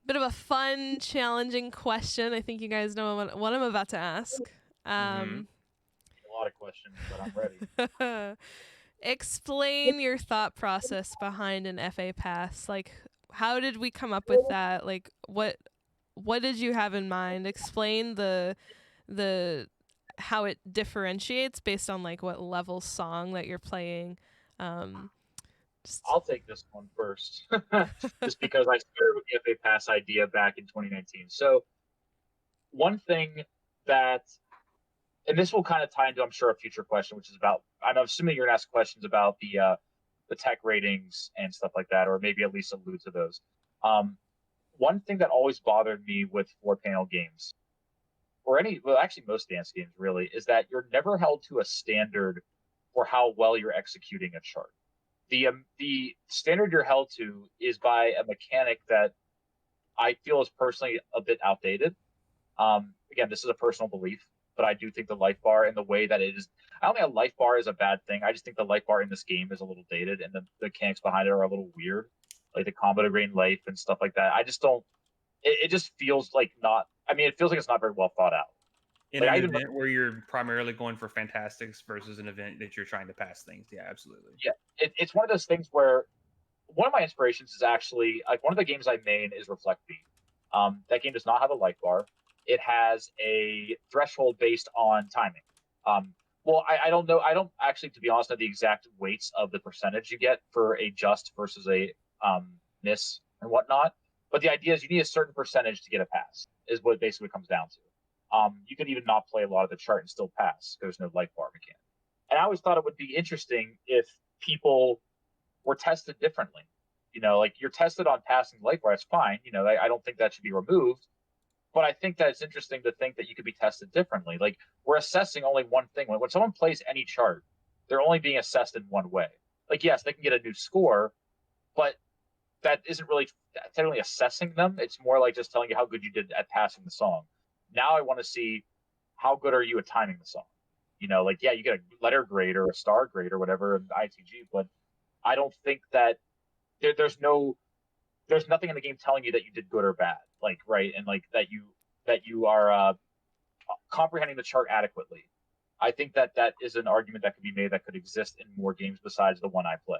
bit of a fun, challenging question. I think you guys know what I'm about to ask. A lot of questions, but I'm ready. Explain your thought process behind an FA pass. Like, how did we come up with that? Like, what did you have in mind? Explain the how it differentiates based on like what level song that you're playing. I'll take this one first, just because I started with the FA Pass idea back in 2019. So one thing that, and this will kind of tie into, I'm sure, a future question, which is about, I'm assuming you're going to ask questions about the tech ratings and stuff like that, or maybe at least allude to those. One thing that always bothered me with 4-panel games or well, actually most dance games really, is that you're never held to a standard for how well you're executing a chart. The standard you're held to is by a mechanic that I feel is personally a bit outdated. Again, this is a personal belief, but I do think the life bar and the way that it is, I don't think a life bar is a bad thing. I just think the life bar in this game is a little dated, and the mechanics behind it are a little weird, like the combo to gain life and stuff like that. I just don't. It just feels like not. I mean, it feels like it's not very well thought out. In Like an I even event where you're primarily going for fantastics versus an event that you're trying to pass things. Yeah, absolutely. yeah, it's one of those things where one of my inspirations is actually like one of the games I main is Reflect Beat. That game does not have a life bar. It has a threshold based on timing. Well, I don't know. I don't actually, to be honest, know the exact weights of the percentage you get for a just versus a miss and whatnot. But the idea is you need a certain percentage to get a pass, is what it basically comes down to. You could even not play a lot of the chart and still pass. There's no life bar mechanic. And I always thought it would be interesting if people were tested differently. Like you're tested on passing life bar, it's fine. I don't think that should be removed. But I think that it's interesting to think that you could be tested differently. Like we're assessing only one thing. When someone plays any chart, they're only being assessed in one way. Like, yes, they can get a new score, but that isn't really technically assessing them. It's more like just telling you how good you did at passing the song. Now I want to see how good are you at timing the song. Like, yeah, you get a letter grade or a star grade or whatever in ITG, but I don't think that there's nothing in the game telling you that you did good or bad, like, right, and like that you are comprehending the chart adequately. I think that is an argument that could be made that could exist in more games besides the one I play.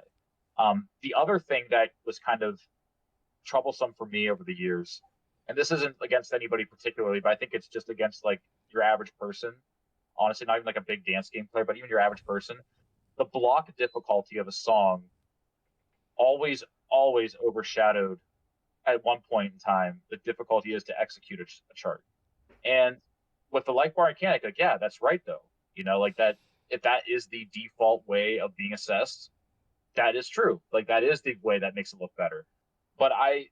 The other thing that was kind of troublesome for me over the years, and this isn't against anybody particularly, but I think it's just against like your average person. Honestly, not even like a big dance game player, but even your average person. The block difficulty of a song always overshadowed at one point in time the difficulty is to execute a chart. And with the life bar mechanic, like, yeah, that's right though. Like that, if that is the default way of being assessed, that is true. Like that is the way that makes it look better. But I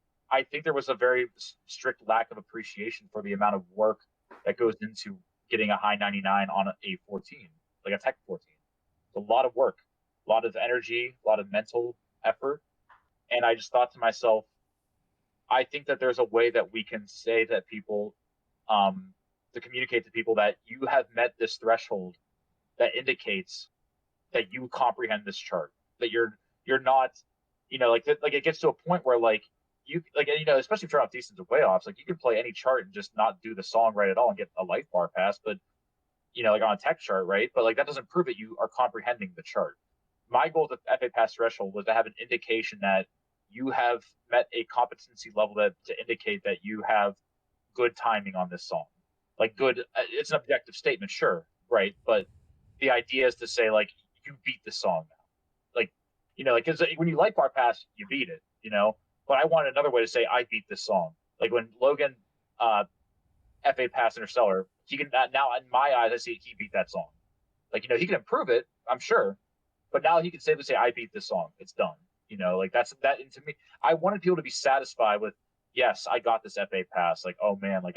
think there was a very strict lack of appreciation for the amount of work that goes into getting a high 99 on a 14, like a tech 14. It's a lot of work, a lot of energy, a lot of mental effort. And I just thought to myself, I think that there's a way that we can say that people, to communicate to people that you have met this threshold that indicates that you comprehend this chart, that you're not, like it gets to a point where like you like especially if you're not decent to way offs, like you can play any chart and just not do the song right at all and get a life bar pass, but like on a tech chart, right? But like that doesn't prove that you are comprehending the chart. My goal with the FA pass threshold was to have an indication that you have met a competency level to indicate that you have good timing on this song. Like good, it's an objective statement, sure, right? But the idea is to say like you beat the song now, like like because when you light bar pass, you beat it, But I want another way to say I beat this song. Like when Logan FA pass Interstellar, he can now in my eyes I see he beat that song. Like he can improve it, I'm sure, but now he can safely say I beat this song. It's done. Like that's that. And to me, I wanted people to be satisfied with, yes, I got this FA pass. Like, oh man, like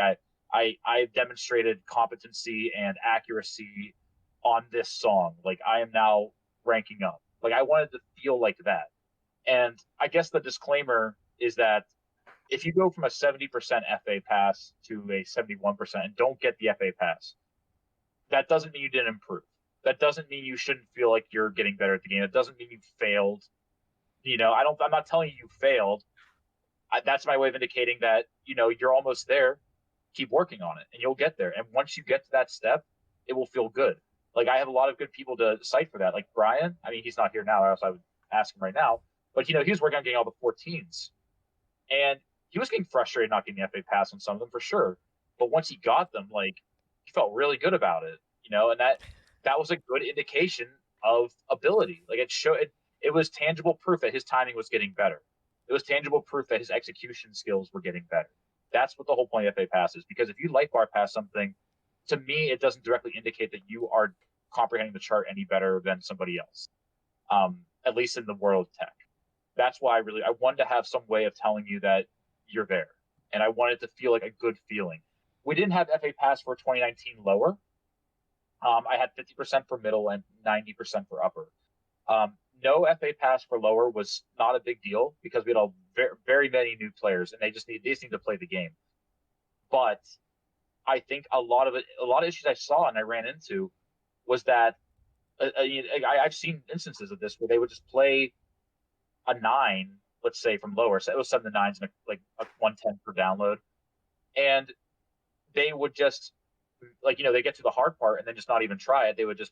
I demonstrated competency and accuracy on this song. Like I am now ranking up. Like I wanted to feel like that. And I guess the disclaimer is that if you go from a 70% FA pass to a 71% and don't get the FA pass, that doesn't mean you didn't improve. That doesn't mean you shouldn't feel like you're getting better at the game. It doesn't mean you failed. I'm not telling you failed. That's my way of indicating that, you're almost there. Keep working on it and you'll get there. And once you get to that step, it will feel good. Like I have a lot of good people to cite for that. Like Brian, I mean, he's not here now, or else I would ask him right now. But, he was working on getting all the 14s. And he was getting frustrated not getting the FA pass on some of them for sure. But once he got them, like he felt really good about it, and that was a good indication of ability. Like it was tangible proof that his timing was getting better. It was tangible proof that his execution skills were getting better. That's what the whole point of FA pass is. Because if you light bar pass something, to me, it doesn't directly indicate that you are comprehending the chart any better than somebody else. At least in the world of tech. That's why I wanted to have some way of telling you that you're there. And I wanted to feel like a good feeling. we didn't have FA Pass for 2019 lower. I had 50% for middle and 90% for upper. No FA Pass for lower was not a big deal because we had very, very many new players, and they just need to play the game. But I think a lot of issues I saw and I ran into was that I've seen instances of this where they would just play a 9, let's say from lower, so it was 7 to 9s, like a 110 per download, and they would just they get to the hard part and then just not even try it. They would just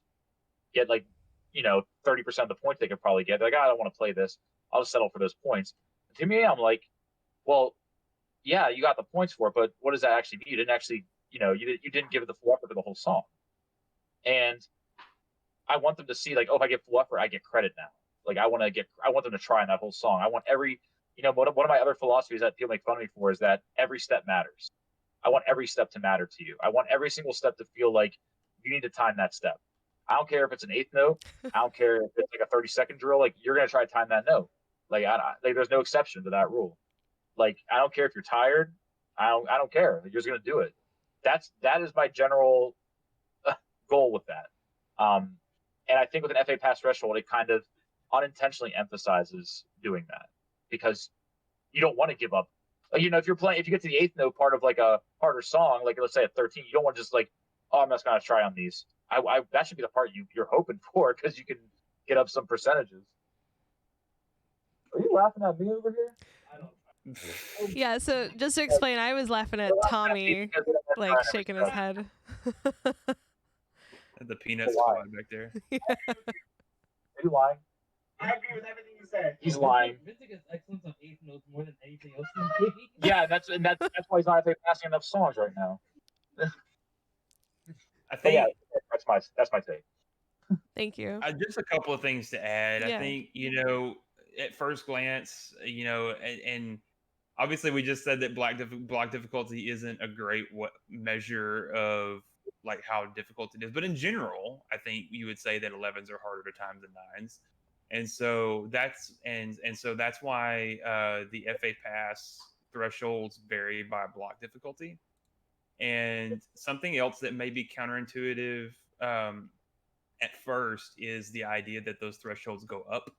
get 30% of the points they could probably get. They're like, I don't want to play this. I'll just settle for those points. And to me, I'm like, well, yeah, you got the points for it, but what does that actually mean? You didn't actually, you didn't give it the full effort for the whole song. And I want them to see if I get full effort, I get credit now. I want them to try on that whole song. I want every, one of my other philosophies that people make fun of me for is that every step matters. I want every step to matter to you. I want every single step to feel like you need to time that step. I don't care if it's an 8th note. I don't care if it's like a 30-second drill. You're going to try to time that note. There's no exception to that rule. I don't care if you're tired. I don't care. You're just going to do it. That is my general goal with that. And I think with an FA Pass threshold, it kind of unintentionally emphasizes doing that because you don't want to give up. If you get to the 8th note part of a harder song, let's say at 13, you don't want to just I'm just going to try on these. That should be the part you're hoping for because you can get up some percentages. Are you laughing at me over here? I don't. Yeah, so just to explain, I was laughing at Tommy, shaking his head. The peanut squad back there. Yeah. Are you lying? I agree with everything you said. He's lying. Vincent gets excellence on 8th notes more than anything else. Yeah, that's why he's not passing enough songs right now. I think that's my take. Thank you. Just a couple of things to add. Yeah. I think at first glance, and obviously we just said that block difficulty isn't a great measure of how difficult it is, but in general, I think you would say that 11s are harder to time than 9s, and so that's why the FA Pass thresholds vary by block difficulty. And something else that may be counterintuitive at first is the idea that those thresholds go up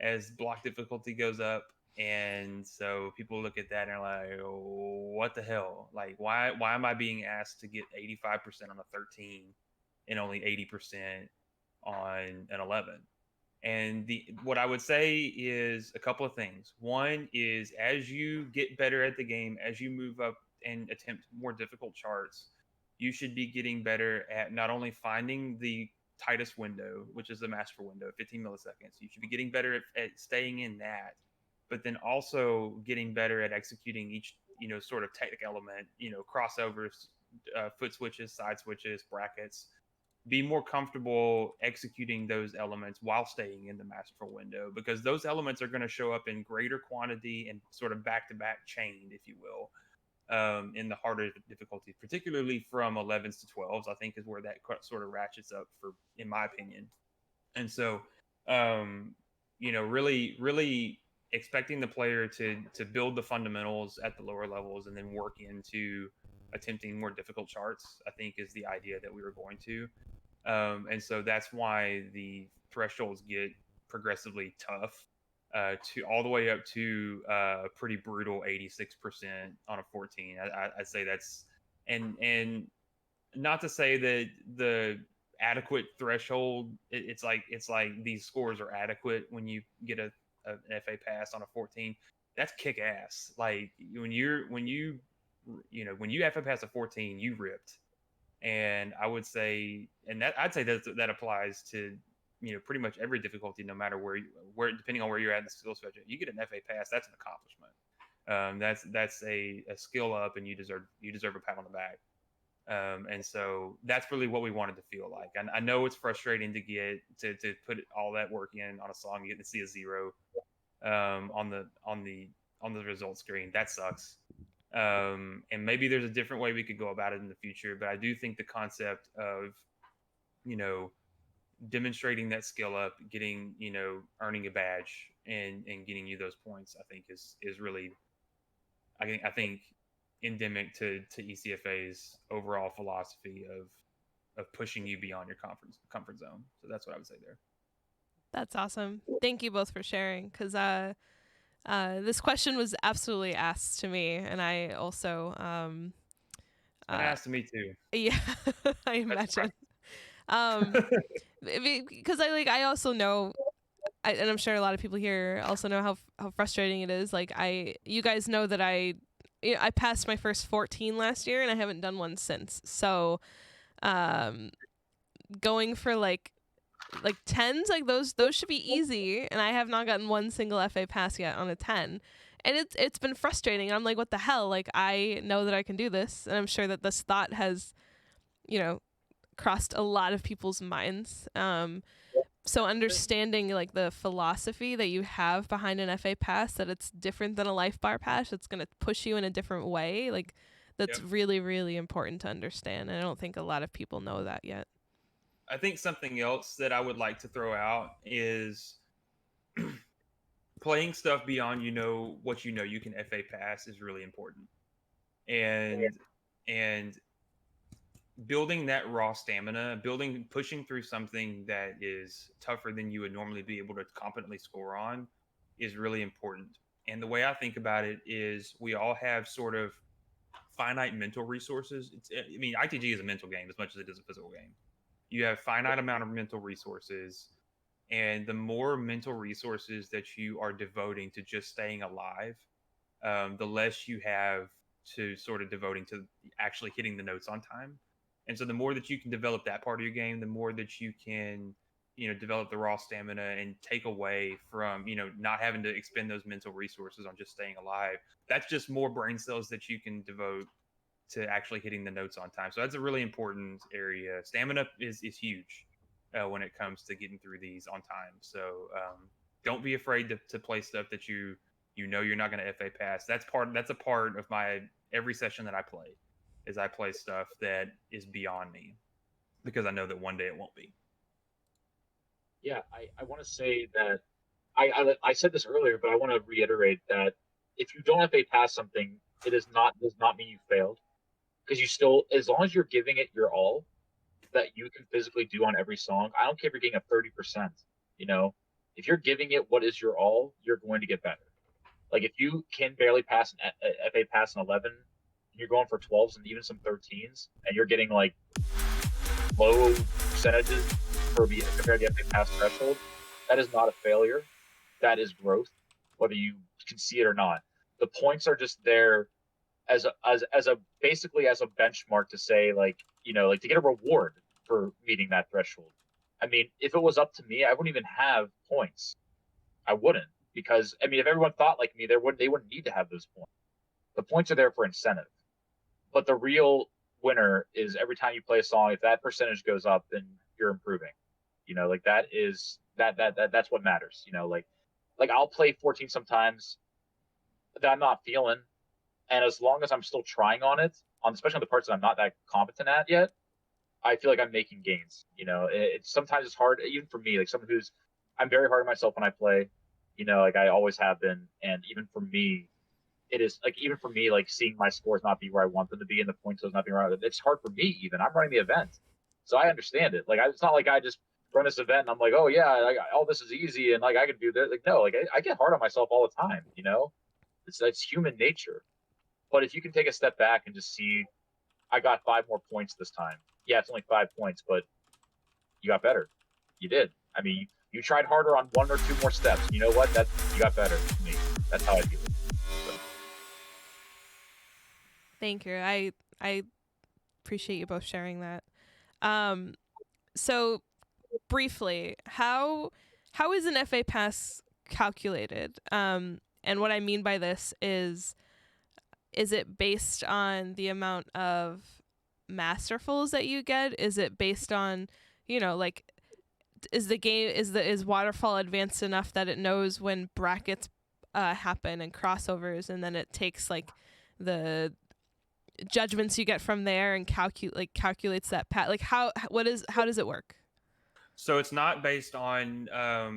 as block difficulty goes up. And so people look at that and are like, oh, what the hell? Why am I being asked to get 85% on a 13 and only 80% on an 11? And what I would say is a couple of things. One is as you get better at the game, as you move up and attempt more difficult charts, you should be getting better at not only finding the tightest window, which is the master window, 15 milliseconds. You should be getting better at staying in that, but then also getting better at executing each, sort of technical element, crossovers, foot switches, side switches, brackets. Be more comfortable executing those elements while staying in the masterful window, because those elements are going to show up in greater quantity and sort of back-to-back chained, if you will, in the harder difficulties, particularly from 11s to 12s, I think is where that sort of ratchets up in my opinion. And so, really, really expecting the player to build the fundamentals at the lower levels and then work into attempting more difficult charts, I think is the idea that we were going to. And so that's why the thresholds get progressively tough, to all the way up to pretty brutal 86% on a 14. I'd say that's, and not to say that the adequate threshold, it's like these scores are adequate when you get an FA Pass on a 14. That's kick ass. When you FA Pass a 14, you ripped. And I would say, I'd say that applies to pretty much every difficulty, no matter where depending on where you're at in the skill spectrum. You get an FA Pass, that's an accomplishment. That's a skill up, and you deserve a pat on the back. And so that's really what we wanted to feel like. I know it's frustrating to get to put all that work in on a song, you get to see a 0 on the result screen. That sucks. And maybe there's a different way we could go about it in the future, but I do think the concept of demonstrating that skill up, getting earning a badge and getting you those points, I think is really, I think endemic to ECFA's overall philosophy of pushing you beyond your comfort zone. So that's what I would say there. That's awesome. Thank you both for sharing, because this question was absolutely asked to me, and I also And asked to me too. yeah, I imagine. Because I also know, and I'm sure a lot of people here also know how frustrating it is. Like you guys know that I passed my first 14 last year, and I haven't done one since. So, going for like 10s, like those should be easy, and I have not gotten one single FA pass yet on a 10. And it's been frustrating. I'm like, what the hell? Like, I know that I can do this, and I'm sure that this thought has, crossed a lot of people's minds. So understanding like the philosophy that you have behind an FA pass, that it's different than a life bar pass, it's going to push you in a different way. Like, that's really, really important to understand. And I don't think a lot of people know that yet. I think something else that I would like to throw out is playing stuff beyond what you can FA pass is really important, and building that raw stamina, pushing through something that is tougher than you would normally be able to competently score on is really important. And the way I think about it is we all have sort of finite mental resources. ITG is a mental game as much as it is a physical game. You have finite amount of mental resources, and the more mental resources that you are devoting to just staying alive, the less you have to sort of devoting to actually hitting the notes on time. And so the more that you can develop that part of your game, the more that you can, develop the raw stamina and take away from, not having to expend those mental resources on just staying alive. That's just more brain cells that you can devote to actually hitting the notes on time. So that's a really important area. Stamina is huge when it comes to getting through these on time. So don't be afraid to play stuff that you're not going to FA pass. That's a part of my every session that I play, is I play stuff that is beyond me, because I know that one day it won't be. Yeah, I want to say that I said this earlier, but I want to reiterate that if you don't FA pass something, does not mean you failed. Because you still, as long as you're giving it your all that you can physically do on every song, I don't care if you're getting a 30%, if you're giving it what is your all, you're going to get better. Like, if you can barely pass an FA pass an 11, and you're going for 12s and even some 13s, and you're getting like low percentages compared to the FA pass threshold, that is not a failure. That is growth, whether you can see it or not. The points are just there as a basically as a benchmark to say, like, like to get a reward for meeting that threshold. I mean, if it was up to me, I wouldn't even have points. I wouldn't, because if everyone thought like me, they wouldn't need to have those points. The points are there for incentive. But the real winner is every time you play a song, if that percentage goes up, then you're improving. Like that's what matters. Like I'll play 14 sometimes that I'm not feeling. And as long as I'm still trying on it, especially on the parts that I'm not that competent at yet, I feel like I'm making gains. Sometimes it's hard, even for me, like someone I'm very hard on myself when I play, like I always have been. And even for me, it is like, even for me, like seeing my scores not be where I want them to be and the points not being right, it's hard for me even. I'm running the event. So I understand it. Like, it's not like I just run this event and I'm like, oh yeah, like, all this is easy and like I can do this. Like, no, like I get hard on myself all the time, it's human nature. But if you can take a step back and just see, I got 5 more points this time. Yeah, it's only 5 points, but you got better. You did. You tried harder on 1 or 2 more steps. You know what? You got better than me. That's how I feel. So. Thank you. I appreciate you both sharing that. So briefly, how is an FA pass calculated? And what I mean by this is it based on the amount of masterfuls that you get? Is it based on, like, is Waterfall advanced enough that it knows when brackets happen and crossovers, and then it takes like the judgments you get from there and calculates that like how does it work? So it's not based on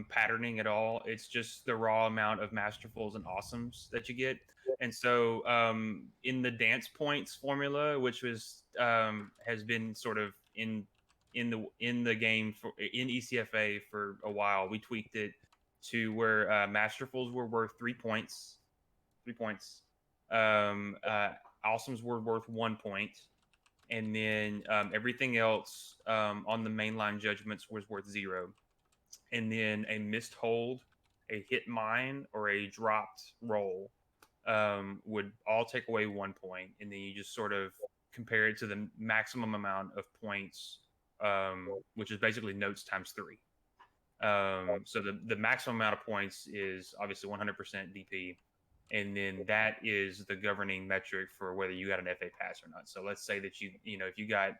patterning at all. It's just the raw amount of masterfuls and awesomes that you get. And so in the dance points formula, which was has been sort of in the game for in ECFA for a while, we tweaked it to where masterfuls were worth 3 points. 3 points. Awesomes were worth 1 point. And then everything else on the mainline judgments was worth 0. And then a missed hold, a hit mine, or a dropped roll would all take away 1 point. And then you just sort of compare it to the maximum amount of points, which is basically notes times 3. So the maximum amount of points is obviously 100% DP. And then that is the governing metric for whether you got an FA pass or not. So let's say that if you got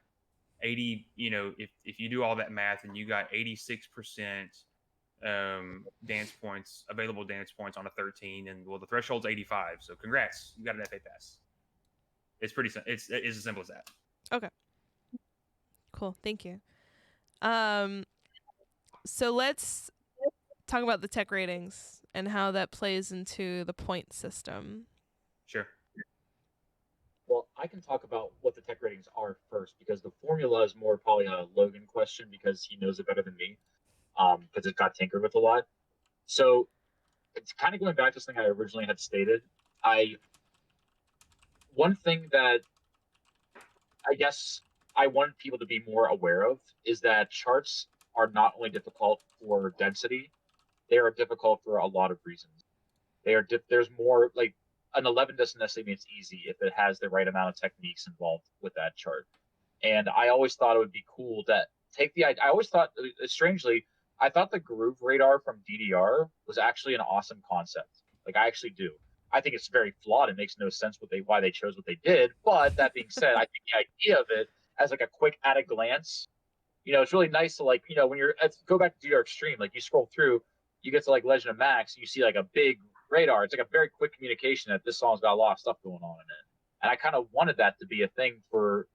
80, if you do all that math and you got 86% available dance points on a 13, and well, the threshold's 85. So congrats, you got an FA pass. It's it's as simple as that. Okay. Cool. Thank you. So let's talk about the tech ratings and how that plays into the point system. Sure. Well, I can talk about what the tech ratings are first, because the formula is more probably a Logan question because he knows it better than me, because it got tinkered with a lot. So it's kind of going back to something I originally had stated. One thing that I guess I want people to be more aware of is that charts are not only difficult for density, they are difficult for a lot of reasons. There's more, like, an 11 doesn't necessarily mean it's easy if it has the right amount of techniques involved with that chart. And I always thought it would be cool to I always thought, strangely, I thought the groove radar from DDR was actually an awesome concept. Like, I actually do. I think it's very flawed. It makes no sense why they chose what they did. But that being said, I think the idea of it as like a quick at a glance, it's really nice to, like, when go back to DDR Extreme, like, you scroll through, you get to like Legend of Max, and you see like a big radar. It's like a very quick communication that this song's got a lot of stuff going on in it. And I kind of wanted that to be a thing for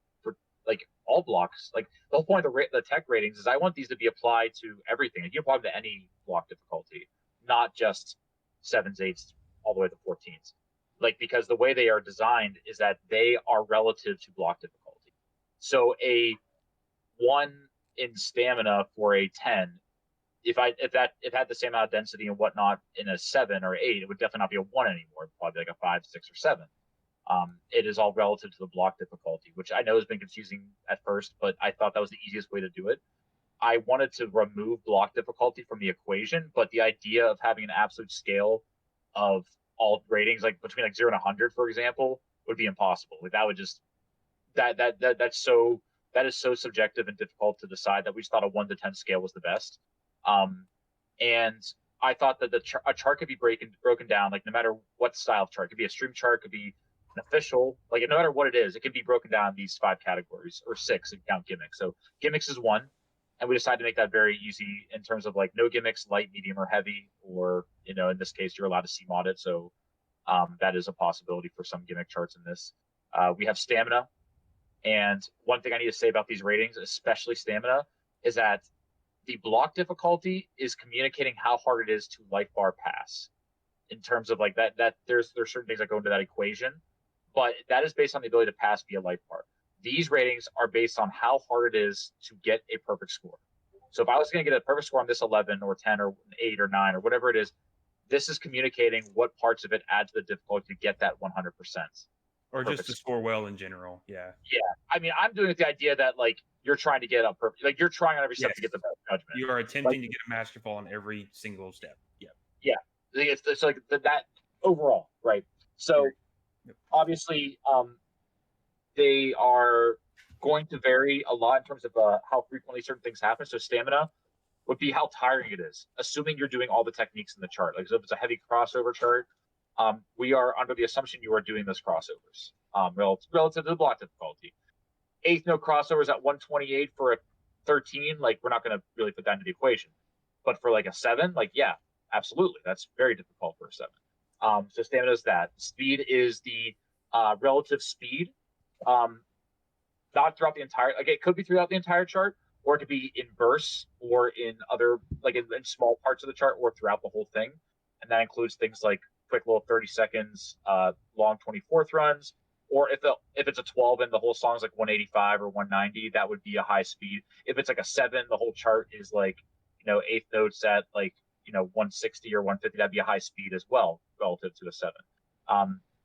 like all blocks. Like, the whole point of the tech ratings is I want these to be applied to everything. Like, you apply them to any block difficulty, not just 7s, 8s, all the way to 14s. Like, because the way they are designed is that they are relative to block difficulty. So a 1 in stamina for a 10, if it had the same amount of density and whatnot in a 7 or 8, it would definitely not be a 1 anymore. It'd probably like a 5, 6, or 7. It is all relative to the block difficulty, which I know has been confusing at first, but I thought that was the easiest way to do it. I wanted to remove block difficulty from the equation, but the idea of having an absolute scale of all ratings, like between like 0 and 100, for example, would be impossible. Like, that would just that is so subjective and difficult to decide that we just thought a 1 to 10 scale was the best. And I thought that a chart could be broken down, like, no matter what style of chart. It could be a stream chart, could be an official, like, no matter what it is, it can be broken down in these 5 categories, or 6 if you count gimmicks. So gimmicks is 1, and we decided to make that very easy in terms of like no gimmicks, light, medium, or heavy, or in this case you're allowed to CMOD it. So that is a possibility for some gimmick charts in this. We have stamina, and one thing I need to say about these ratings, especially stamina, is that the block difficulty is communicating how hard it is to life bar pass. In terms of like that there's certain things that go into that equation, but that is based on the ability to pass via life bar. These ratings are based on how hard it is to get a perfect score. So if I was going to get a perfect score on this 11 or 10 or 8 or 9 or whatever it is, this is communicating what parts of it add to the difficulty to get that 100%. Or just to score well in general. Yeah. Yeah. I mean, I'm doing it with the idea that, like, you're trying to get a perfect, like, you're trying on every step to get the best judgment. You are attempting to get a masterful on every single step. Yeah. Yeah. It's like that overall, right? So obviously, they are going to vary a lot in terms of how frequently certain things happen. So stamina would be how tiring it is, assuming you're doing all the techniques in the chart. Like, so if it's a heavy crossover chart, we are under the assumption you are doing those crossovers relative to the block difficulty. 8th note crossovers at 128 for a 13, like, we're not going to really put that into the equation. But for like a 7, like, yeah, absolutely, that's very difficult for a 7. So stamina is that. Speed is the relative speed, not throughout the entire, like, it could be throughout the entire chart, or it could be in bursts, or in other, like, in small parts of the chart, or throughout the whole thing. And that includes things like quick little 30 seconds, long 24th runs. Or if it's a 12 and the whole song's like 185 or 190, that would be a high speed. If it's like a 7, the whole chart is like, eighth notes at like, 160 or 150, that'd be a high speed as well relative to a 7.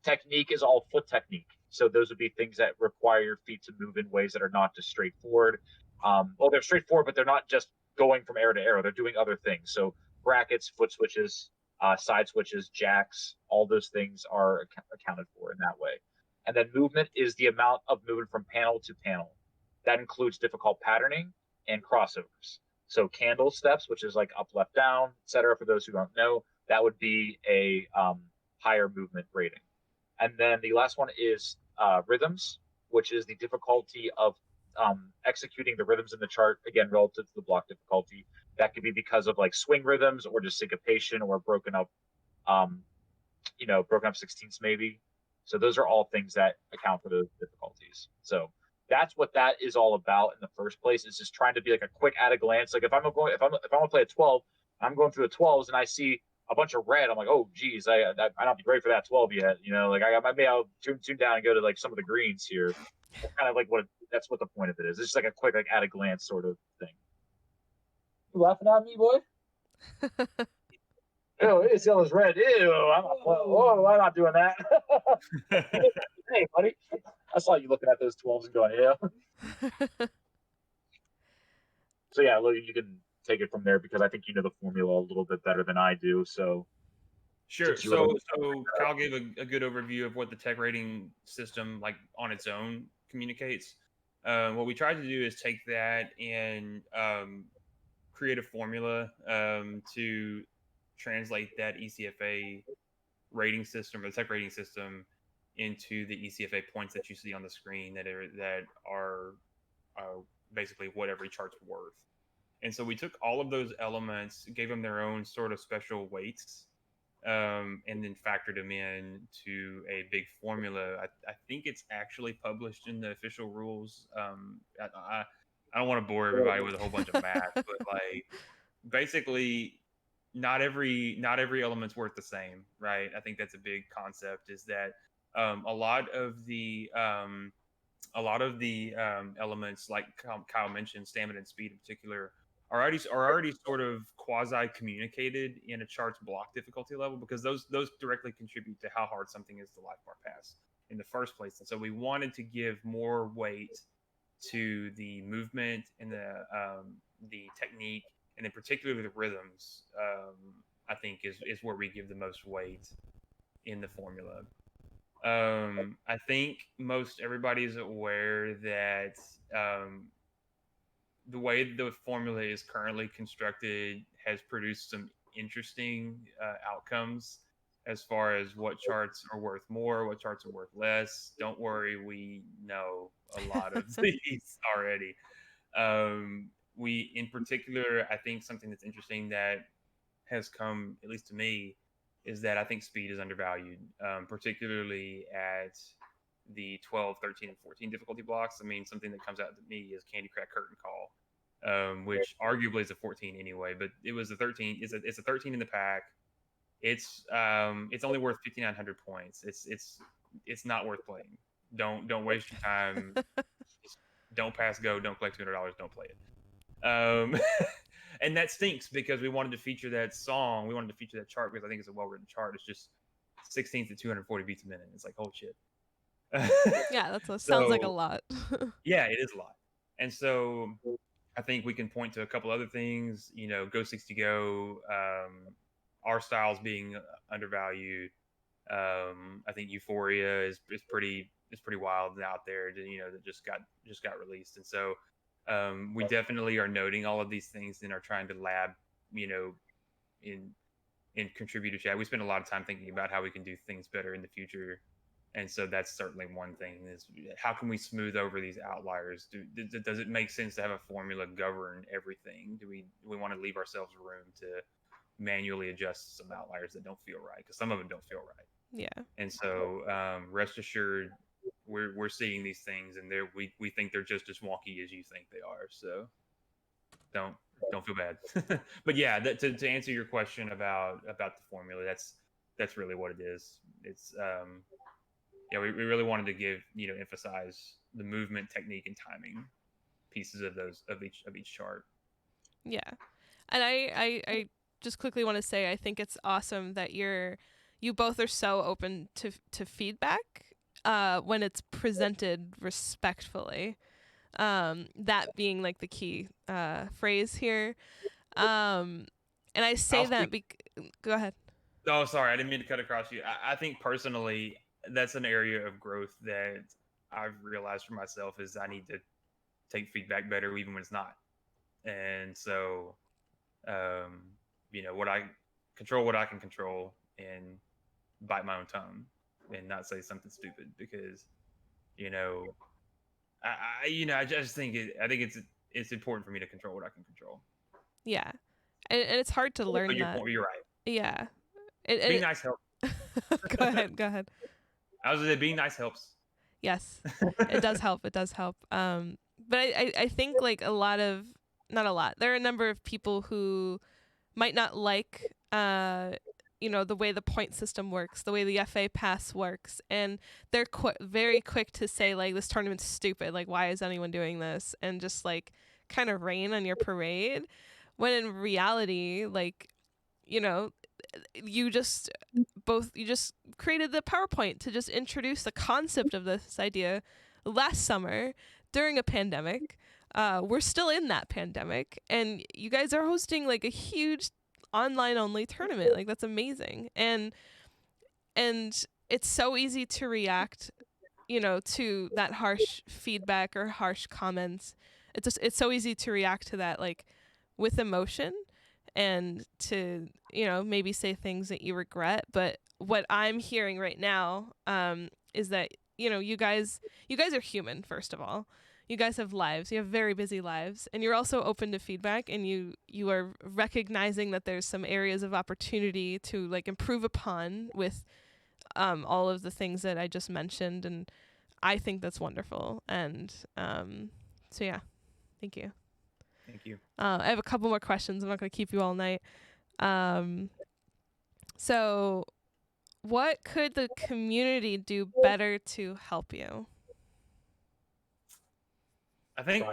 Technique is all foot technique. So those would be things that require your feet to move in ways that are not just straightforward. Well, they're straightforward, but they're not just going from arrow to arrow. They're doing other things. So brackets, foot switches, side switches, jacks, all those things are accounted for in that way. And then movement is the amount of movement from panel to panel. That includes difficult patterning and crossovers. So candle steps, which is like up, left, down, etc. For those who don't know, that would be a higher movement rating. And then the last one is rhythms, which is the difficulty of executing the rhythms in the chart, again, relative to the block difficulty. That could be because of like swing rhythms or just syncopation or broken up 16ths maybe. So those are all things that account for those difficulties. So that's what that is all about in the first place. Is just trying to be like a quick at a glance. Like if I'm going to play a 12, I'm going through the 12s and I see a bunch of red. I'm like, oh geez, I don't be great for that 12 yet. Like maybe I'll tune down and go to like some of the greens here. That's kind of like that's what the point of it is. It's just like a quick like at a glance sort of thing. You laughing at me, boy? Ew, it's yellow's red. Ew, I'm not doing that. Hey, buddy. I saw you looking at those 12s and going, yeah. So yeah, Logan, you can take it from there because I think you know the formula a little bit better than I do. So sure. So Kyle gave a good overview of what the tech rating system, like on its own, communicates. What we tried to do is take that and create a formula to translate that ECFA rating system or the tech rating system into the ECFA points that you see on the screen that are basically what every chart's worth. And so we took all of those elements, gave them their own sort of special weights, and then factored them in to a big formula. I think it's actually published in the official rules. I don't want to bore everybody with a whole bunch of math, but like basically not every element's worth the same, right? I think that's a big concept, is that a lot of the elements, like Kyle mentioned, stamina and speed in particular, are already sort of quasi communicated in a chart's block difficulty level, because those directly contribute to how hard something is to life bar pass in the first place. And so we wanted to give more weight to the movement and the technique, and in particular the rhythms. I think is where we give the most weight in the formula. I think most everybody is aware that the way the formula is currently constructed has produced some interesting outcomes as far as what charts are worth more, what charts are worth less. Don't worry, we know a lot of these already. We, in particular, I think something that's interesting that has come, at least to me, is that I think speed is undervalued, particularly at the 12, 13, and 14 difficulty blocks. I mean, something that comes out to me is Candy Crack Curtain Call, which arguably is a 14 anyway, but it was a 13. It's a 13 in the pack. It's only worth 5,900 points. It's not worth playing. Don't waste your time. Don't pass go. Don't collect $200. Don't play it. And that stinks because we wanted to feature that song. We wanted to feature that chart because I think it's a well-written chart. It's just 16th at 240 beats a minute. It's like, holy shit. Yeah, sounds like a lot. Yeah, it is a lot. And so I think we can point to a couple other things, Go 60 Go, our styles being undervalued. I think Euphoria is pretty wild out there, that just got released. And so we definitely are noting all of these things and are trying to lab, in contributor chat. We spend a lot of time thinking about how we can do things better in the future. And so that's certainly one thing, is how can we smooth over these outliers? Does it make sense to have a formula govern everything? Do we want to leave ourselves room to manually adjust some outliers that don't feel right? Because some of them don't feel right. Yeah. And so rest assured, we're seeing these things, and we think they're just as wonky as you think they are. So don't feel bad. But yeah, to answer your question about the formula, that's really what it is. It's yeah, we really wanted to give, emphasize the movement, technique, and timing pieces of those of each chart. Yeah. And I just quickly want to say I think it's awesome that you both are so open to feedback when it's presented respectfully. That being like the key phrase here. And I say that go ahead. Oh, sorry, I didn't mean to cut across you. I think personally that's an area of growth that I've realized for myself is I need to take feedback better even when it's not. And so what I control what I can control and bite my own tongue and not say something stupid because I just think I think it's important for me to control what I can control. Yeah. And it's hard to learn that. You're right. Yeah. Being nice helps. Go ahead. I was gonna say being nice helps. Yes. It does help. But I think like not a lot. There are a number of people who might not like the way the point system works, the way the FA pass works, and they're very quick to say like this tournament's stupid, like why is anyone doing this, and just like kind of rain on your parade, when in reality like you just created the PowerPoint to just introduce the concept of this idea last summer during a pandemic. We're still in that pandemic, and you guys are hosting like a huge online only tournament. Like that's amazing. And it's so easy to react, to that harsh feedback or harsh comments. It's so easy to react to that like with emotion and to, maybe say things that you regret. But what I'm hearing right now is that, you guys are human, first of all. You guys have lives. You have very busy lives, and you're also open to feedback, and you are recognizing that there's some areas of opportunity to like improve upon with all of the things that I just mentioned, and I think that's wonderful. And so yeah, thank you. Thank you. I have a couple more questions. I'm not going to keep you all night. So what could the community do better to help you? I think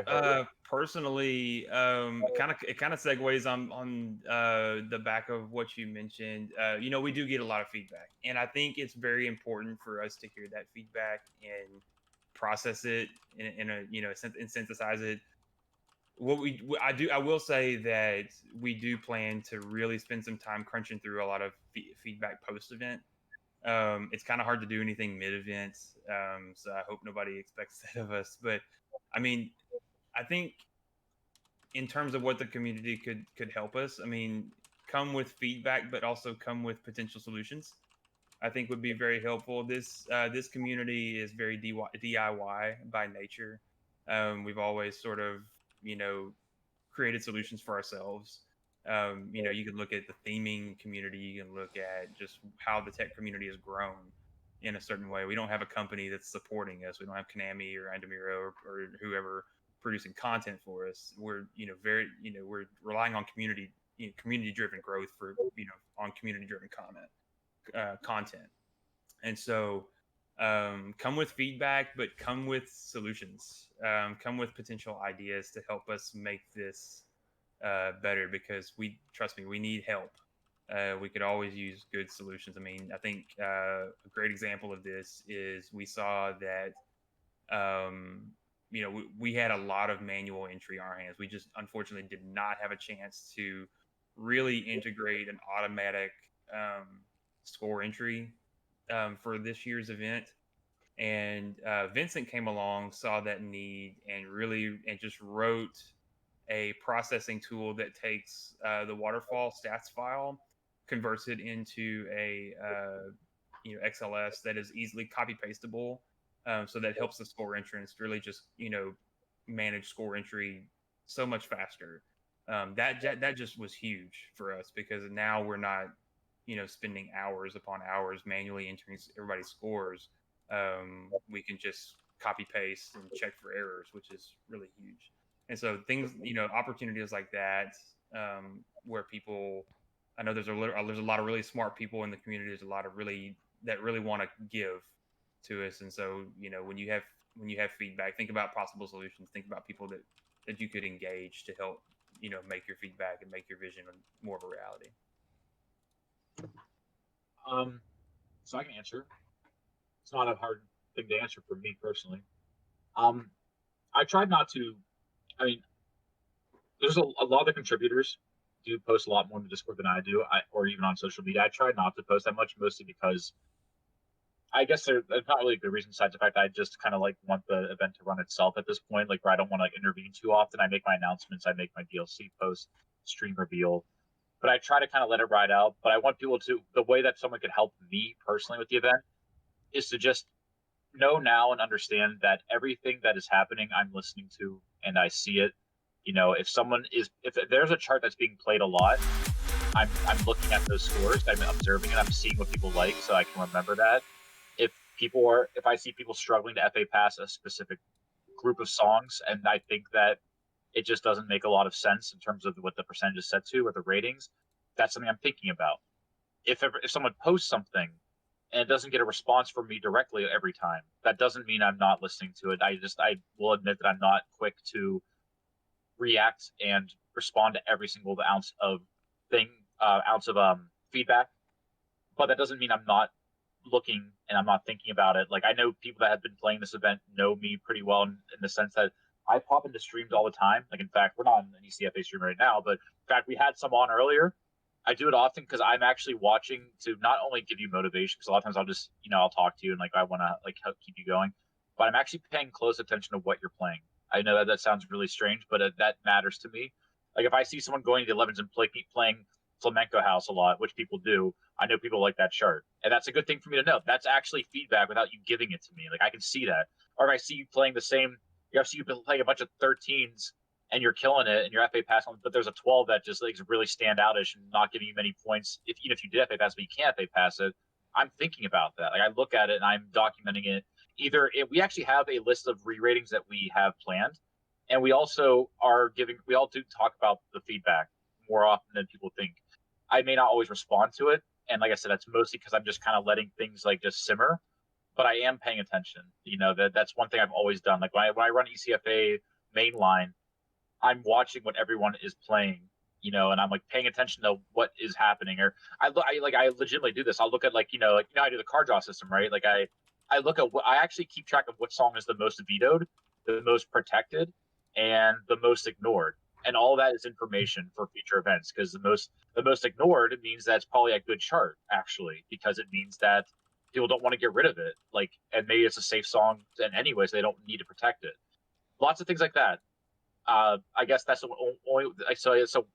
personally, it kind of segues on the back of what you mentioned. We do get a lot of feedback, and I think it's very important for us to hear that feedback and process it and synthesize it. I will say that we do plan to really spend some time crunching through a lot of feedback post event. It's kind of hard to do anything mid event, so I hope nobody expects that of us. But I mean, I think in terms of what the community could help us, I mean, come with feedback, but also come with potential solutions. I think would be very helpful. This community is very DIY by nature. We've always sort of created solutions for ourselves. You can look at the theming community. You can look at just how the tech community has grown in a certain way. We don't have a company that's supporting us. We don't have Konami or Andamiro or whoever producing content for us. We're we're relying on community driven growth for on community driven content. And so come with feedback, but come with solutions. Come with potential ideas to help us make this better, because trust me, we need help. We could always use good solutions. I mean, I think a great example of this is we saw that we had a lot of manual entry on our hands. We just unfortunately did not have a chance to really integrate an automatic score entry for this year's event. And Vincent came along, saw that need, and just wrote a processing tool that takes the Waterfall stats file, converts it into a XLS that is easily copy pastable. So that helps the score entrance really just manage score entry so much faster. That just was huge for us, because now we're not spending hours upon hours manually entering everybody's scores. We can just copy paste and check for errors, which is really huge. And so things, opportunities like that, where people I know there's a lot of really smart people in the community. There's a lot of that really want to give to us, and so when you have feedback, think about possible solutions. Think about people that you could engage to help make your feedback and make your vision more of a reality. So I can answer. It's not a hard thing to answer for me personally. I tried not to. I mean, there's a lot of the contributors do post a lot more in the Discord than I do, or even on social media. I try not to post that much, mostly because I guess there's not really a good reason besides the fact that I just kind of like want the event to run itself at this point, like where I don't want to like intervene too often. I make my announcements, I make my DLC post, stream reveal, but I try to kind of let it ride out. But I want people to, the way that someone could help me personally with the event is to just know now and understand that everything that is happening, I'm listening to and I see it. If there's a chart that's being played a lot, I'm looking at those scores, I'm observing it, I'm seeing what people like, so I can remember that. If I see people struggling to FA pass a specific group of songs, and I think that it just doesn't make a lot of sense in terms of what the percentage is set to or the ratings, that's something I'm thinking about. If someone posts something and it doesn't get a response from me directly every time, that doesn't mean I'm not listening to it. I will admit that I'm not quick to react and respond to every single ounce of feedback, but that doesn't mean I'm not looking and I'm not thinking about it. Like, I know people that have been playing this event know me pretty well in the sense that I pop into streams all the time. Like, in fact, we're not in an ECFA stream right now, but in fact, we had some on earlier. I do it often because I'm actually watching to not only give you motivation, because a lot of times I'll just, I'll talk to you and like I want to like help keep you going, but I'm actually paying close attention to what you're playing. I know that sounds really strange, but that matters to me. Like, if I see someone going to the 11s and playing Flamenco House a lot, which people do, I know people like that chart. And that's a good thing for me to know. That's actually feedback without you giving it to me. Like, I can see that. Or if I see you playing you've been playing a bunch of 13s and you're killing it and your FA pass on, but there's a 12 that just like is really standoutish and not giving you many points. Even if you did FA pass, but you can't FA pass it, I'm thinking about that. Like, I look at it and I'm documenting it. We actually have a list of re-ratings that we have planned. And we also we all do talk about the feedback more often than people think. I may not always respond to it. And like I said, that's mostly because I'm just kind of letting things like just simmer, but I am paying attention. That's one thing I've always done. Like when I run ECFA mainline, I'm watching what everyone is playing, and I'm like paying attention to what is happening. Or I legitimately do this. I'll look at I do the card draw system, right? Like I look at I actually keep track of what song is the most vetoed, the most protected, and the most ignored. And all that is information for future events, because the most ignored means that's probably a good chart, actually, because it means that people don't want to get rid of it. Like, and maybe it's a safe song, and anyways, they don't need to protect it. Lots of things like that. I guess that's the only. So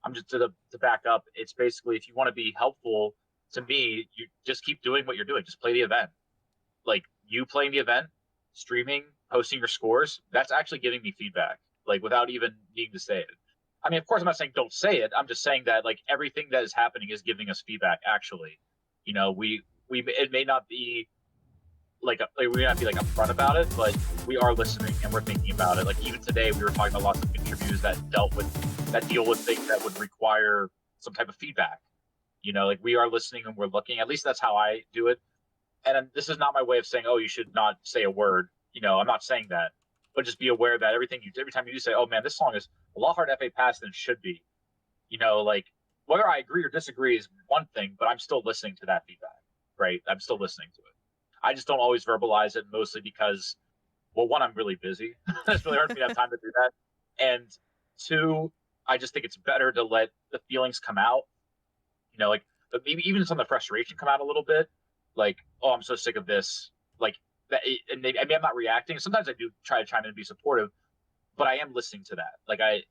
I'm just to back up. It's basically, if you want to be helpful to me, you just keep doing what you're doing. Just play the event. Like, you playing the event, streaming, posting your scores, that's actually giving me feedback, like without even needing to say it. I mean, of course, I'm not saying don't say it. I'm just saying that like everything that is happening is giving us feedback. Actually, it may not be we may not be like upfront about it, but we are listening and we're thinking about it. Like, even today, we were talking about lots of contributors that deal with things that would require some type of feedback. Like, we are listening and we're looking. At least that's how I do it. And this is not my way of saying, oh, you should not say a word. I'm not saying that, but just be aware that every time you do say, oh man, this song is a lot harder FA pass than it should be. Like, whether I agree or disagree is one thing, but I'm still listening to that feedback, right? I'm still listening to it. I just don't always verbalize it, mostly because, well, one, I'm really busy. It's really hard for me to have time to do that. And two, I just think it's better to let the feelings come out. Like, maybe even some of the frustration come out a little bit. Like, oh, I'm so sick of this. Like, that, and maybe I'm not reacting. Sometimes I do try to chime in and be supportive, but I am listening to that. Like, I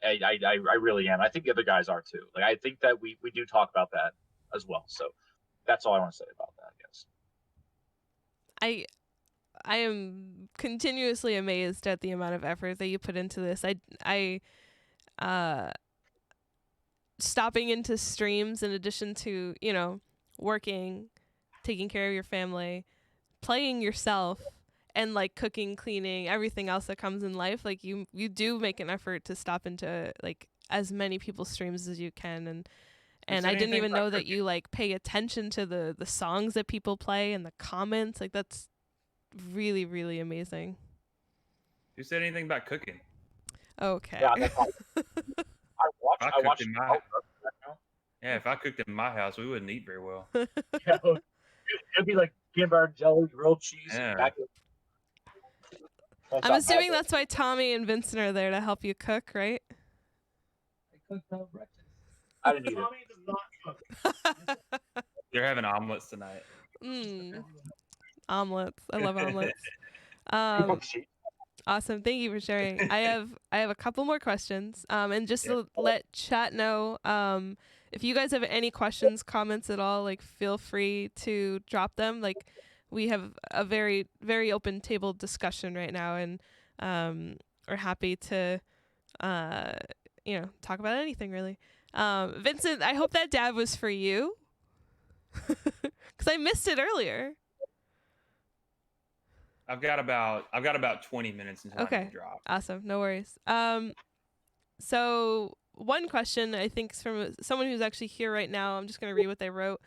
really am. I think the other guys are too. Like, I think that we do talk about that as well. So that's all I want to say about that, I guess. I am continuously amazed at the amount of effort that you put into this. I stopping into streams in addition to, working, taking care of your family, playing yourself, and like cooking, cleaning, everything else that comes in life. Like, you do make an effort to stop into like as many people's streams as you can, and And said I didn't anything even about know that cooking? you like pay attention to the songs that people play and the comments. Like that's really, really amazing. Who said anything about cooking? Okay. Yeah, that's all. If I I cooked watch in my Kyle cook right now. Yeah, if I cooked in my house, we wouldn't eat very well. Yeah, it'd be like peanut butter and jelly, grilled cheese, and Yeah. back. That's I'm not assuming bad, that's why Tommy and Vincent are there to help you cook, right? I cooked breakfast. though. I didn't eat it. Tommy does not cook. They're having omelets tonight. Omelets. I love omelets. He Um, cooks cheese. awesome. Thank you for sharing. I have a couple more questions. And just Yeah. to let chat know, if you guys have any questions, comments at all, like feel free to drop them. Like we have a very, very open table discussion right now, and we're happy to talk about anything really. Vincent, I hope that dab was for you. Because I missed it earlier. I've got about 20 minutes until I Okay. need to drop. Awesome. No worries. So one question I think is from someone who's actually here right now. I'm just going to read what they wrote.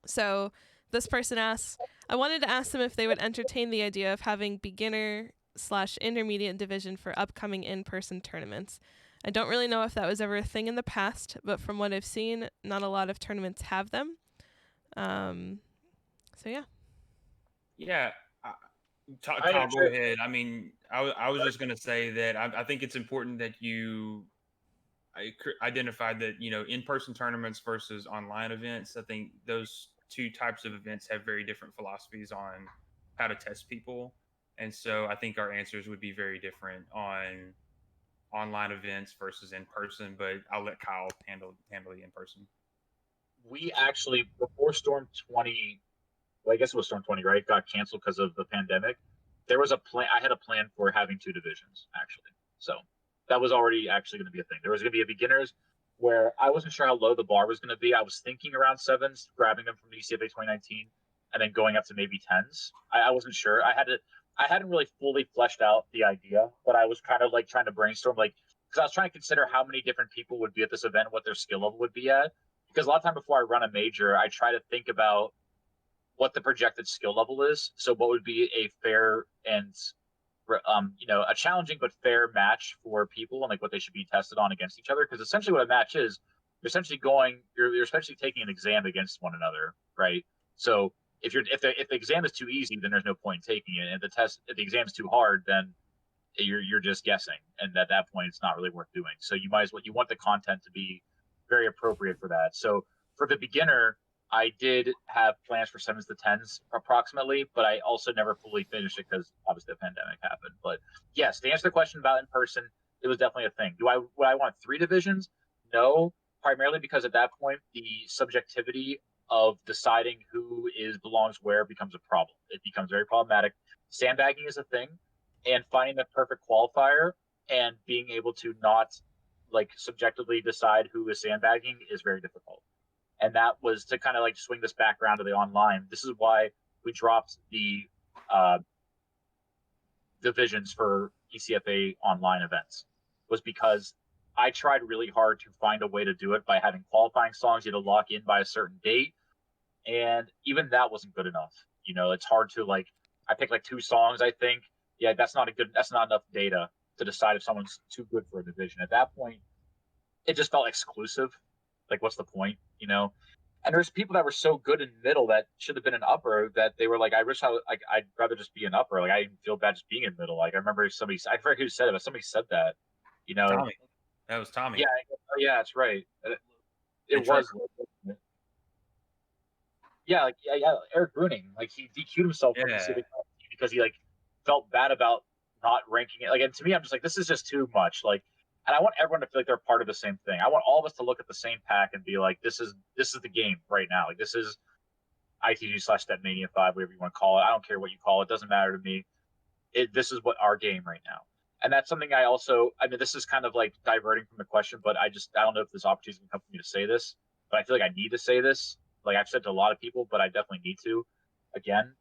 So this person asks, I wanted to ask them if they would entertain the idea of having beginner/intermediate division for upcoming in-person tournaments. I don't really know if that was ever a thing in the past, but from what I've seen, not a lot of tournaments have them. So yeah. Yeah. I Kyle, go enjoy- ahead. I mean, I was just going to say that I think it's important that you identified that, in-person tournaments versus online events. I think those two types of events have very different philosophies on how to test people. And so I think our answers would be very different on online events versus in person, but I'll let Kyle handle the in person. We actually, before Storm 20, well, I guess it was Storm 20, right? Got canceled because of the pandemic. There was a plan. I had a plan for having two divisions, actually. So that was already actually going to be a thing. There was going to be a beginners where I wasn't sure how low the bar was going to be. I was thinking around sevens, grabbing them from the ECFA 2019, and then going up to maybe tens. I wasn't sure. I hadn't really fully fleshed out the idea, but I was kind of like trying to brainstorm, like, because I was trying to consider how many different people would be at this event, what their skill level would be at. Because a lot of time before I run a major, I try to think about what the projected skill level is. So what would be a fair and a challenging but fair match for people, and like what they should be tested on against each other. Because essentially what a match is, you're essentially taking an exam against one another, right? So if the exam is too easy, then there's no point in taking it. And if the exam is too hard, then you're just guessing, and at that point it's not really worth doing. So you want the content to be very appropriate for that. So for the beginner, I did have plans for sevens to tens approximately, but I also never fully finished it because obviously the pandemic happened. But yes, to answer the question about in person, it was definitely a thing. Would I want three divisions? No, primarily because at that point the subjectivity of deciding who belongs where becomes a problem. It becomes very problematic. Sandbagging is a thing, and finding the perfect qualifier and being able to not like subjectively decide who is sandbagging is very difficult. And that was to kind of like swing this back around to the online. This is why we dropped the divisions for ECFA online events, was because I tried really hard to find a way to do it by having qualifying songs you had to lock in by a certain date, and even that wasn't good enough. It's hard to I picked like two songs, I think. Yeah, that's not enough data to decide if someone's too good for a division. At that point, it just felt exclusive. Like, what's the point? And there's people that were so good in middle that should have been an upper that they were like, I'd rather just be an upper. Like, I didn't feel bad just being in middle. Like, I remember I forget who said it, but somebody said that. Tommy. That was Tommy. Yeah, that's right. It was. Yeah, Eric Bruning, like he DQ'd himself from the Civic because he felt bad about not ranking it. And to me, I'm just like, this is just too much. And I want everyone to feel like they're part of the same thing. I want all of us to look at the same pack and be like, this is the game right now. Like, this is ITG/StepMania 5, whatever you want to call it. I don't care what you call it. It doesn't matter to me. This is what our game right now. And that's something this is kind of like diverting from the question, but I don't know if this opportunity is going to come for me to say this, but I feel like I need to say this. Like I've said to a lot of people, but I definitely need to again.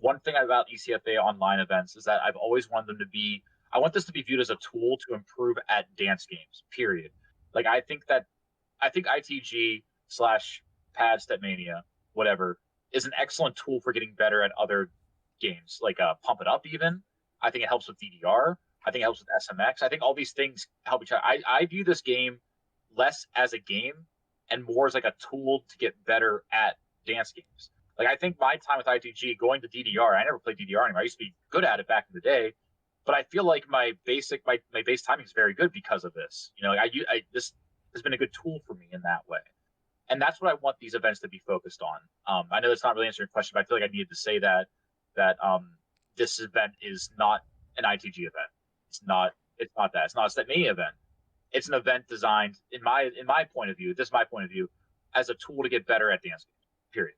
One thing about ECFA online events is that I've always wanted them to be, I want this to be viewed as a tool to improve at dance games, period. Like I think ITG slash Pad Stepmania, whatever, is an excellent tool for getting better at other games, like Pump It Up even. I think it helps with DDR. I think it helps with SMX. I think all these things help each other. I view this game less as a game and more as like a tool to get better at dance games. Like I think my time with ITG going to DDR, I never played DDR anymore. I used to be good at it back in the day, but I feel like my base timing is very good because of this. You know, this has been a good tool for me in that way. And that's what I want these events to be focused on. I know that's not really answering your question, but I feel like I needed to say that this event is not an ITG event. It's not that. It's not a Stepmania event. It's an event designed, in my point of view, this is my point of view, as a tool to get better at dance games. Period.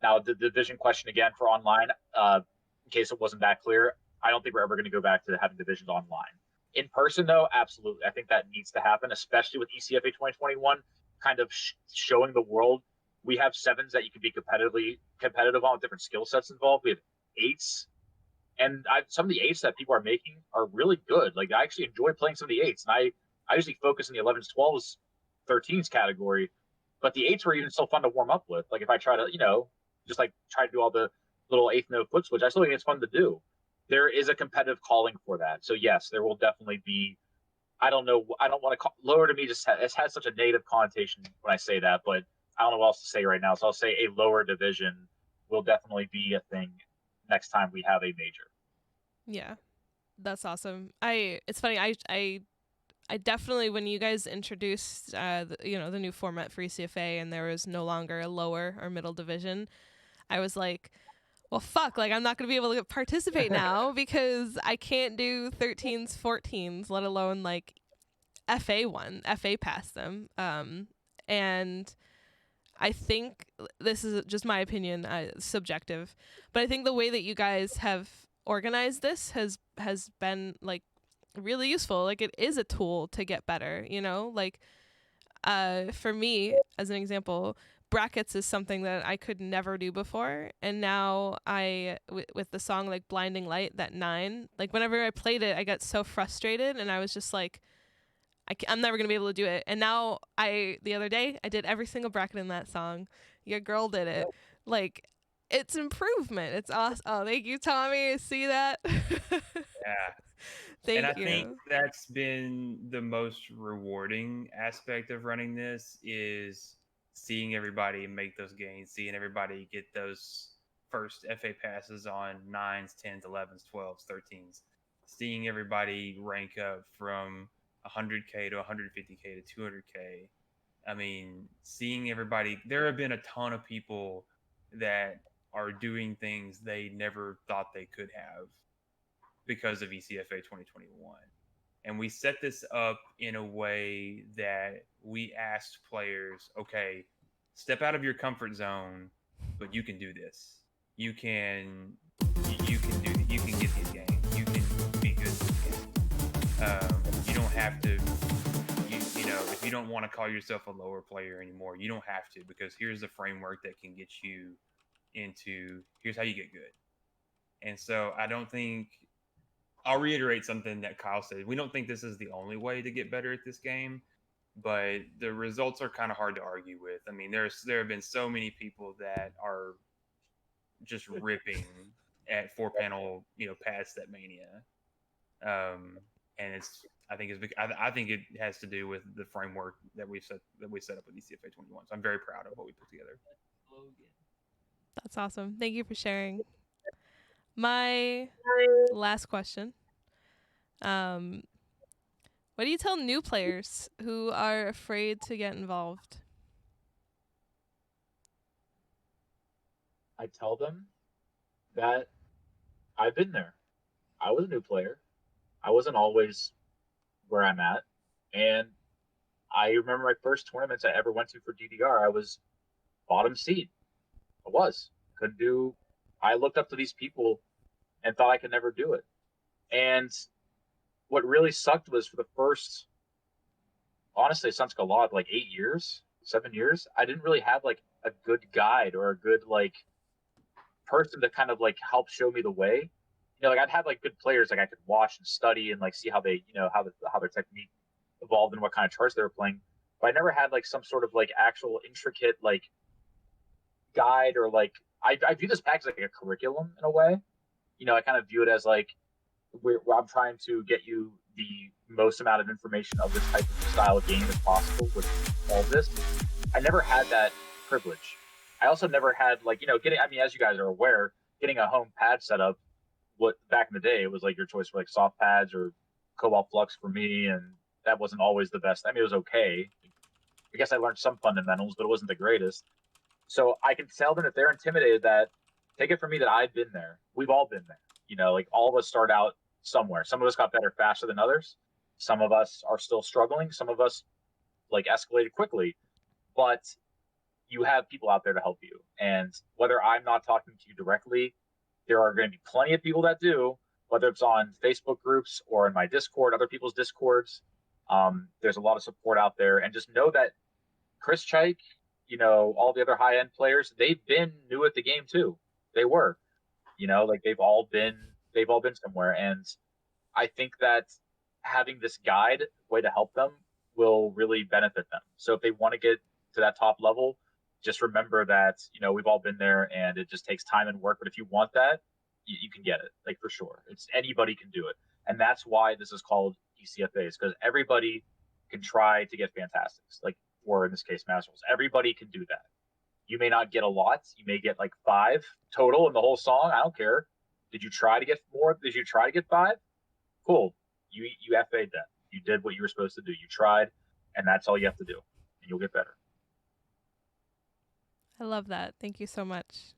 Now the division question again for online, in case it wasn't that clear, I don't think we're ever going to go back to having divisions online. In person, though, absolutely. I think that needs to happen, especially with ECFA 2021 kind of showing the world we have 7s that you can be competitive on with different skill sets involved. We have 8s, and some of the 8s that people are making are really good. Like I actually enjoy playing some of the 8s, and I usually focus on the 11s, 12s, 13s category, but the 8s were even so fun to warm up with. Like if I try to, just like try to do all the little 8th note foot switch, I still think it's fun to do. There is a competitive calling for that. So yes, there will definitely be. I don't know. I don't want to call lower to me. It has such a negative connotation when I say that, but I don't know what else to say right now. So I'll say a lower division will definitely be a thing next time we have a major. Yeah, that's awesome. It's funny. I definitely, when you guys introduced the new format for ECFA and there was no longer a lower or middle division, I was like, well, fuck, like I'm not going to be able to participate now because I can't do 13s, 14s, let alone like FA past them. And I think this is just my opinion, subjective, but I think the way that you guys have organized this has been like really useful. Like it is a tool to get better, like for me as an example, brackets is something that I could never do before, and now with the song like Blinding Light, that 9, like whenever I played it I got so frustrated and I was just like I'm never gonna be able to do it. And now the other day I did every single bracket in that song. Your girl did it. Like it's improvement. It's awesome. Oh, thank you, Tommy. See that? Yeah. Thank and I you. think that's been the most rewarding aspect of running this is seeing everybody make those gains, seeing everybody get those first FA passes on 9s, 10s, 11s, 12s, 13s, seeing everybody rank up from 100K to 150K to 200K. I mean, seeing everybody, there have been a ton of people that are doing things they never thought they could have because of ECFA 2021. And we set this up in a way that we asked players, okay, step out of your comfort zone, but you can do this. You can get these games. You can be good at these games. You don't have to, if you don't want to call yourself a lower player anymore, you don't have to, because here's the framework that can get you into, here's how you get good. And so I don't think, I'll reiterate something that Kyle said. We don't think this is the only way to get better at this game, but the results are kind of hard to argue with. I mean, there have been so many people that are just ripping at 4-panel, Pad Stepmania. And I think it has to do with the framework that we set up with ECFA 21. So I'm very proud of what we put together. That's awesome. Thank you for sharing. My last question. What do you tell new players who are afraid to get involved? I tell them that I've been there. I was a new player. I wasn't always where I'm at. And I remember my first tournaments I ever went to for DDR, I was bottom seed. I looked up to these people and thought I could never do it. And what really sucked was for the first, honestly, it sounds like a lot, like 8 years, 7 years, I didn't really have like a good guide or a good like person to kind of like help show me the way. Like I'd have like good players like I could watch and study and like see how they, how their technique evolved in what kind of charts they were playing. But I never had like some sort of like actual intricate like guide or like I view this pack as like a curriculum in a way. I kind of view it as like where I'm trying to get you the most amount of information of this type of style of game as possible with all of this. I never had that privilege. I also never had like, getting, I mean, as you guys are aware, getting a home pad setup, what back in the day, it was like your choice for like soft pads or Cobalt Flux for me. And that wasn't always the best. I mean, it was okay. I guess I learned some fundamentals, but it wasn't the greatest. So I can tell them if they're intimidated that, take it from me that I've been there. We've all been there. Like all of us start out somewhere. Some of us got better faster than others. Some of us are still struggling. Some of us like escalated quickly. But you have people out there to help you. And whether I'm not talking to you directly, there are going to be plenty of people that do, whether it's on Facebook groups or in my Discord, other people's Discords. There's a lot of support out there. And just know that Chris Chaik, all the other high-end players, they've been new at the game too. They were, like they've all been somewhere. And I think that having this guide way to help them will really benefit them. So if they want to get to that top level, just remember that, we've all been there and it just takes time and work. But if you want that, you can get it, like for sure. It's anybody can do it. And that's why this is called ECFA, is because everybody can try to get Fantastics, like, or in this case, Masters. Everybody can do that. You may not get a lot. You may get like 5 total in the whole song. I don't care. Did you try to get more? Did you try to get 5? Cool. You FA'd that. You did what you were supposed to do. You tried, and that's all you have to do, and you'll get better. I love that. Thank you so much.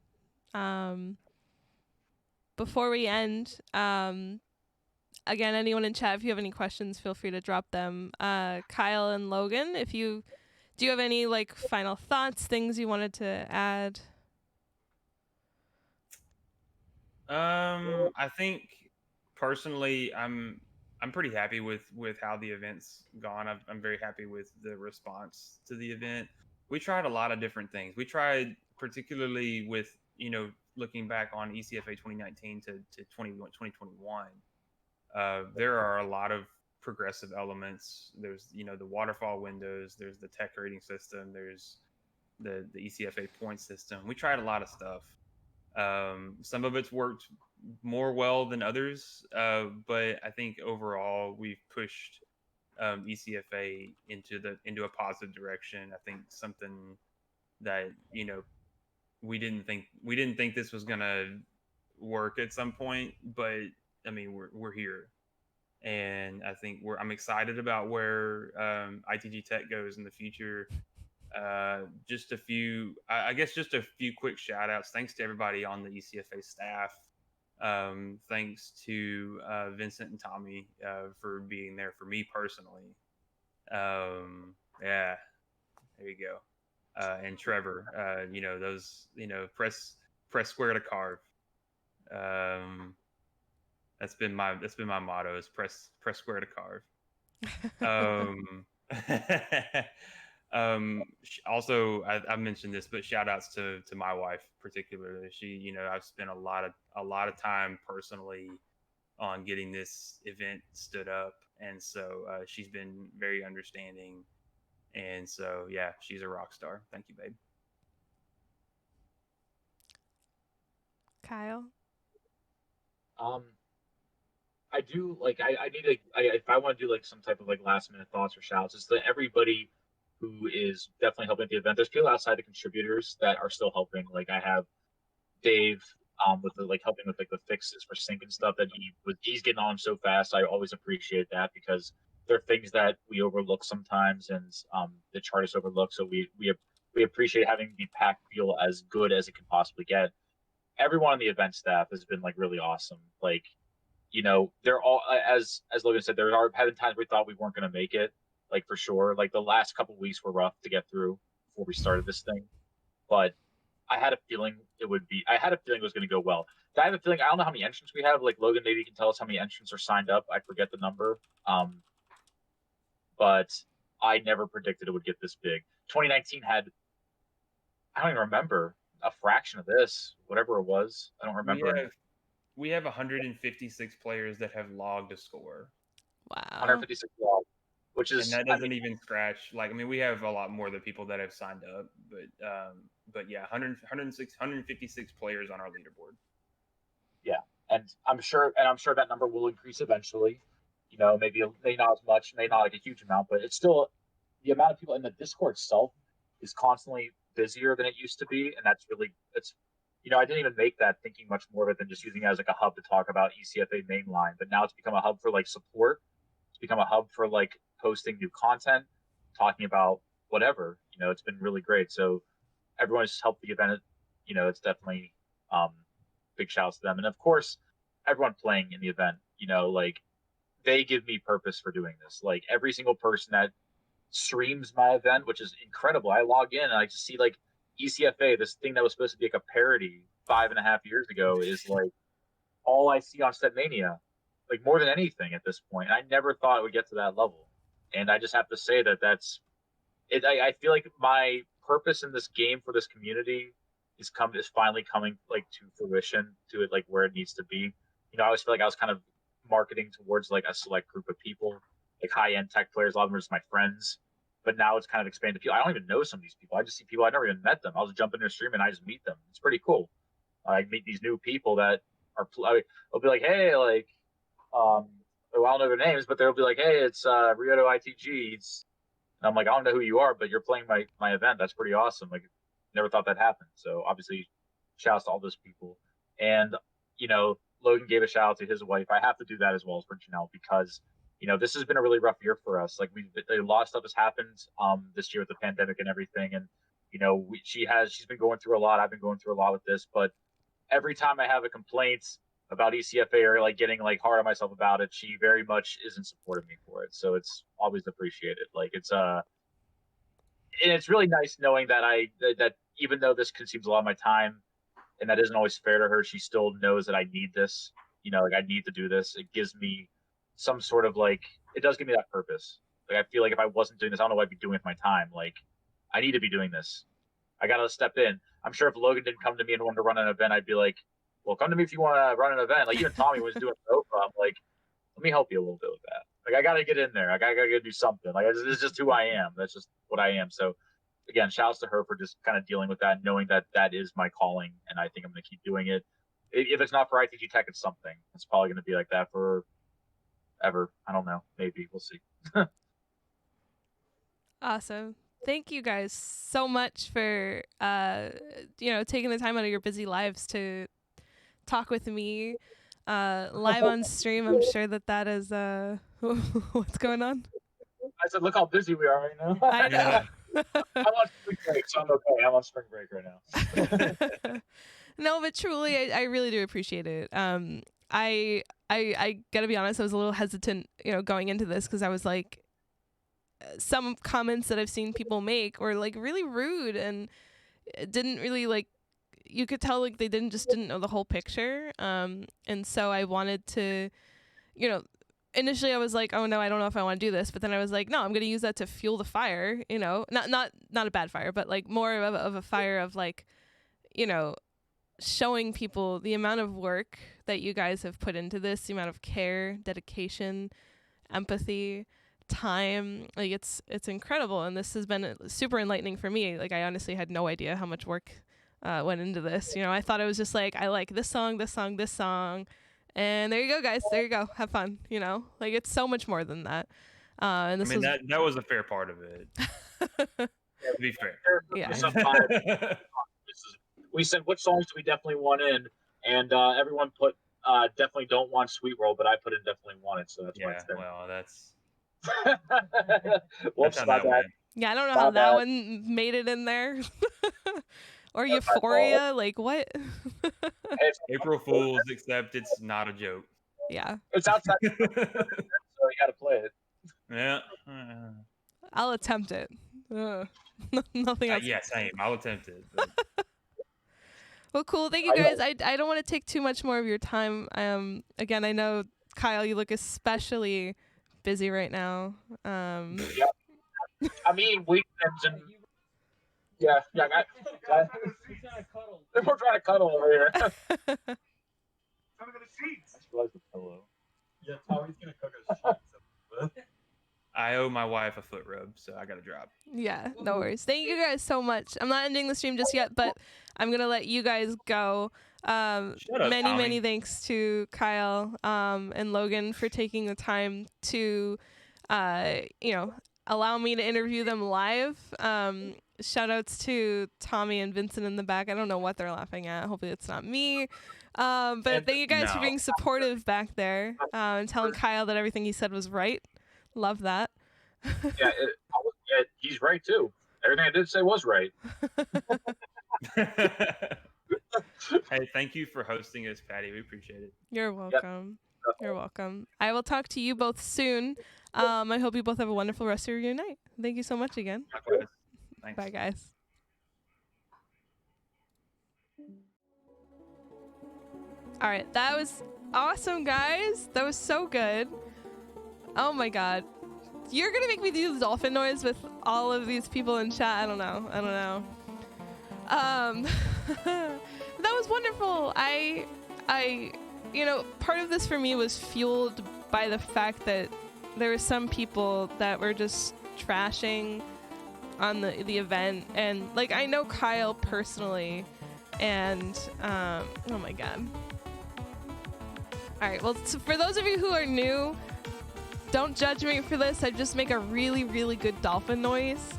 Before we end, again, anyone in chat, if you have any questions, feel free to drop them. Kyle and Logan, do you have any like final thoughts, things you wanted to add? I think personally, I'm pretty happy with how the event's gone. I'm very happy with the response to the event. We tried a lot of different things. We tried, particularly with looking back on ECFA 2019 to 2021. There are a lot of progressive elements. There's the waterfall windows. There's the tech rating system. There's the ECFA point system. We tried a lot of stuff. Some of it's worked more well than others, but I think overall we've pushed ECFA into a positive direction. I think something that we didn't think this was gonna work at some point, but I mean we're here, and I think I'm excited about where ITG Tech goes in the future. Just a few, I guess, just a few quick shout outs. Thanks to everybody on the ECFA staff. Thanks to Vincent and Tommy for being there for me personally. Yeah, there you go. And Trevor, those, press square to carve. That's been my motto, is press square to carve. Also, I mentioned this, but shout outs to my wife particularly. She, I've spent a lot of time personally on getting this event stood up, and so she's been very understanding, and so yeah, she's a rock star. Thank you, babe. Kyle? I do like I need to if I want to do like some type of like last minute thoughts or shouts, it's that everybody who is definitely helping at the event. There's people outside the contributors that are still helping. Like I have Dave with the like helping with like the fixes for sync and stuff that he's getting on so fast. I always appreciate that because there are things that we overlook sometimes, and the chart is overlooked. So we appreciate having the pack feel as good as it can possibly get. Everyone on the event staff has been like really awesome. Like, they're all, as Logan said, there have been times we thought we weren't going to make it, like for sure. Like the last couple of weeks were rough to get through before we started this thing, but I had a feeling it was going to go well. I have a feeling, I don't know how many entrants we have. Like Logan, maybe you can tell us how many entrants are signed up. I forget the number. But I never predicted it would get this big. 2019 had, I don't even remember, a fraction of this, whatever it was. I don't remember. We have 156 players that have logged a score. Wow. 156 logs. which is, and that doesn't even scratch. Like, I mean, we have a lot more than people that have signed up, but yeah, 156 players on our leaderboard. Yeah, and I'm sure that number will increase eventually. You know, maybe not as much, maybe not like a huge amount, but it's still the amount of people in the Discord itself is constantly busier than it used to be, and it's I didn't even make that thinking much more of it than just using it as like a hub to talk about ECFA mainline, but now it's become a hub for like support. It's become a hub for like posting new content, talking about whatever. It's been really great. So everyone has helped the event. It's definitely big shouts to them, and of course everyone playing in the event. Like they give me purpose for doing this. Like every single person that streams my event, which is incredible. I log in and I just see like ECFA, this thing that was supposed to be like a parody 5.5 years ago, is like all I see on Stepmania, like more than anything at this point. I never thought it would get to that level, and I just have to say that that's it. I feel like my purpose in this game for this community is finally coming like to fruition, to it like where it needs to be. I always feel like I was kind of marketing towards like a select group of people, like high-end tech players. A lot of them are just my friends, but now it's kind of expanded to people. I don't even know some of these people. I just see people I never even met them. I'll just jump in their stream and I just meet them. It's pretty cool. I meet these new people that I'll be like, hey, like, I don't know their names, but they'll be like, hey, it's RiODO ITG. And I'm like, I don't know who you are, but you're playing my event. That's pretty awesome. Like, never thought that happened. So obviously, shouts to all those people. And Logan gave a shout out to his wife. I have to do that as well as for Janelle, because this has been a really rough year for us. Like a lot of stuff has happened this year with the pandemic and everything, and she's been going through a lot. I've been going through a lot with this, but every time I have a complaint about ECFA or like getting like hard on myself about it, she very much is in support of me for it. So it's always appreciated. Like and it's really nice knowing that that even though this consumes a lot of my time and that isn't always fair to her, she still knows that I need this. Like I need to do this. It gives me some sort of like, it does give me that purpose. Like I feel like if I wasn't doing this, I don't know what I'd be doing with my time. Like I need to be doing this. I got to step in. I'm sure if Logan didn't come to me and wanted to run an event, I'd be like, well, come to me if you want to run an event. Like even Tommy was doing Oprah. I'm like, let me help you a little bit with that. Like I got to get in there. I got to do something. Like this is just who I am. That's just what I am. So again, shouts to her for just kind of dealing with that, knowing that that is my calling, and I think I'm going to keep doing it. If it's not for ITG Tech, it's something. It's probably going to be like that for ever. I don't know. Maybe we'll see. Awesome. Thank you guys so much for taking the time out of your busy lives to talk with me live on stream. I'm sure that is what's going on. I said, look how busy we are right now. I know. I'm on spring break, so I'm okay. I'm on spring break right now. No, but truly, I really do appreciate it. I gotta be honest, I was a little hesitant, going into this, because I was like, some comments that I've seen people make were like really rude and didn't really like, you could tell like they didn't know the whole picture. And so I wanted to, initially I was like, oh no, I don't know if I want to do this, but then I was like, no, I'm going to use that to fuel the fire, not a bad fire, but like more of a fire of like, showing people the amount of work that you guys have put into this, the amount of care, dedication, empathy, time. Like it's incredible, and this has been super enlightening for me. Like I honestly had no idea how much work went into this. I thought it was just like, I like this song, and there you go, guys. There you go. Have fun. Like it's so much more than that. And this that was a fair part of it. To be fair. Yeah. We said which songs do we definitely want in, and everyone put definitely don't want Sweet Roll, but I put in definitely want it, so that's why it's there. Well, that's whoops, my bad. Yeah, I don't know how that one made it in there. Or Euphoria, like what? April Fools, except it's not a joke. Yeah. It's outside, so you got to play it. Yeah. I'll attempt it. Nothing else. Yeah, same. I'll attempt it. But... Well, cool. Thank you, guys. I don't want to take too much more of your time. Again, I know, Kyle, you look especially busy right now. Yeah. I mean, weekends and yeah. We're trying to cuddle over here. Trying to go to sheets. I realized the pillow. Yeah, Tommy's gonna cook us sheets. I owe my wife a foot rub, so I gotta drop. Yeah, no worries. Thank you guys so much. I'm not ending the stream just yet, but I'm gonna let you guys go. Shut up, Many Tommy. thanks to Kyle and Logan for taking the time to allow me to interview them live. Shout outs to Tommy and Vincent in the back. I don't know what they're laughing at. Hopefully it's not me. But thank you guys for being supportive back there and telling Kyle that everything he said was right. Love that. Yeah, he's right too. Everything I did say was right. Hey, thank you for hosting us, Patty. We appreciate it. You're welcome. Yep. You're welcome. I will talk to you both soon. I hope you both have a wonderful rest of your night. Thank you so much again. Thanks. Bye, guys. All right, that was awesome, guys. That was so good. Oh my god. You're gonna make me do the dolphin noise with all of these people in chat. I don't know. That was wonderful. I part of this for me was fueled by the fact that there were some people that were just trashing on the event, and like I know Kyle personally, and oh my god. All right, well, so for those of you who are new, don't judge me for this. I just make a really, really good dolphin noise.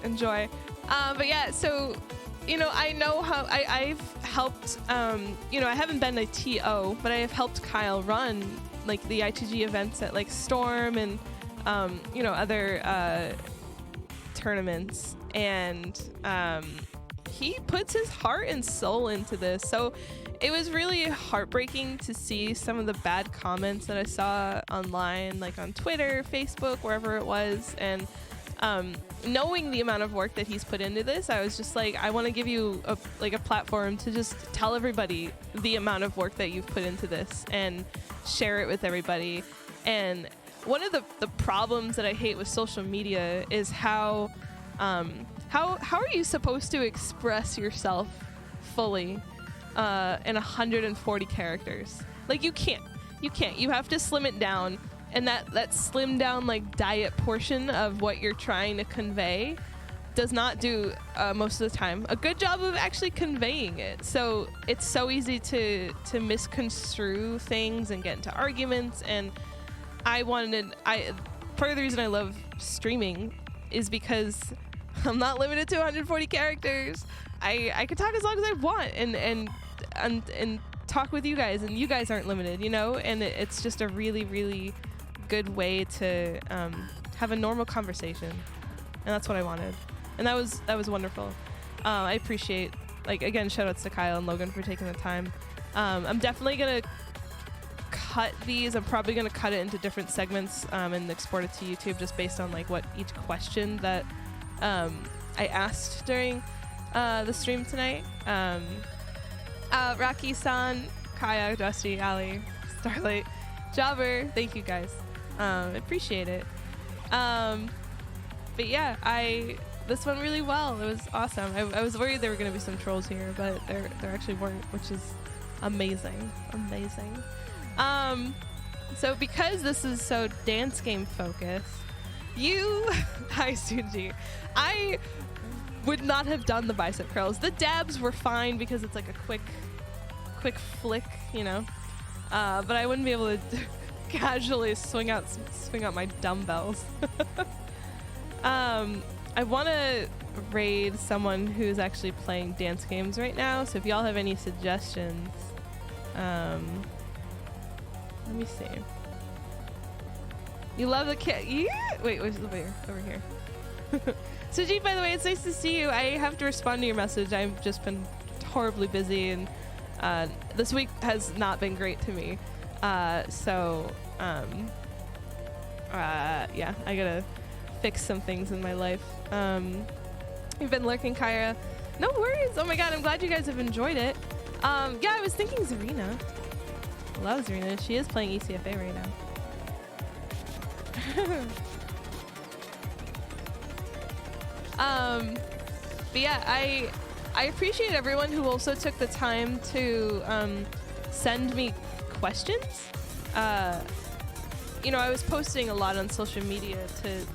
Enjoy. But yeah, so, I know how I've helped, I haven't been a TO, but I have helped Kyle run like the ITG events at like Storm and, other tournaments. And he puts his heart and soul into this. So it was really heartbreaking to see some of the bad comments that I saw online, like on Twitter, Facebook, wherever it was. And knowing the amount of work that he's put into this, I was just like, I want to give you a platform to just tell everybody the amount of work that you've put into this and share it with everybody. And one of the problems that I hate with social media is how are you supposed to express yourself fully in 140 characters? Like you can't. You have to slim it down. And that slimmed down like diet portion of what you're trying to convey does not do most of the time a good job of actually conveying it. So it's so easy to misconstrue things and get into arguments. And part of the reason I love streaming is because I'm not limited to 140 characters. I can talk as long as I want and talk with you guys, and you guys aren't limited, and it's just a really, really good way to have a normal conversation, and that's what I wanted, and that was wonderful. I appreciate, again, shout outs to Kyle and Logan for taking the time. I'm definitely gonna cut these. I'm probably gonna cut it into different segments and export it to YouTube just based on what each question that I asked during the stream tonight. Rocky-san, Kaya, Dusty, Ali, Starlight, Jobber, thank you guys. Appreciate it. But yeah, this went really well. It was awesome. I was worried there were going to be some trolls here, but there actually weren't, which is amazing. So because this is so dance game focused, hi Suji, I would not have done the bicep curls. The dabs were fine because it's like a quick flick, but I wouldn't be able to casually swing out my dumbbells. I want to raid someone who's actually playing dance games right now, so if y'all have any suggestions, let me see. You love the kid? Yeah. Wait, over here. Suji, by the way, it's nice to see you. I have to respond to your message. I've just been horribly busy, and this week has not been great to me. Yeah, I gotta fix some things in my life. You've been lurking, Kyra. No worries. Oh my god, I'm glad you guys have enjoyed it. Yeah, I was thinking Zarina. I love Zarina. She is playing ECFA right now. But yeah, I appreciate everyone who also took the time to send me questions. You know, I was posting a lot on social media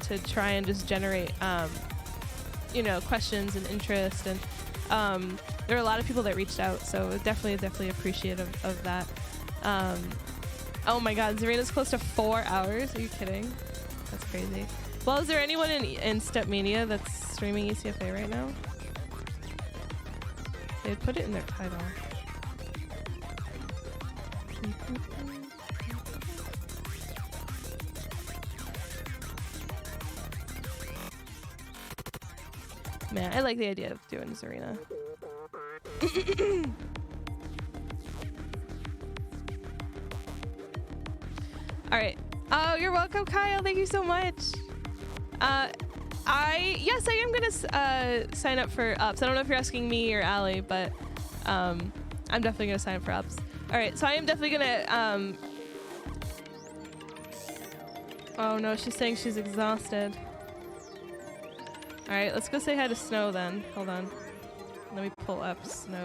to try and just generate, you know, questions and interest, and there were a lot of people that reached out, so definitely appreciative of that. Oh my God, Zarina's close to 4 hours. Are you kidding? That's crazy. Well, is there anyone in Stepmania that's streaming ECFA right now? They put it in their title. Man, I like the idea of doing Zarina. All right. Oh, you're welcome, Kyle. Thank you so much. Yes, I am gonna sign up for ups. I don't know if you're asking me or Allie, but I'm definitely gonna sign up for ups. All right, so I am definitely gonna. Oh no, she's saying she's exhausted. All right, let's go say hi to Snow then. Hold on. Let me pull up Snow.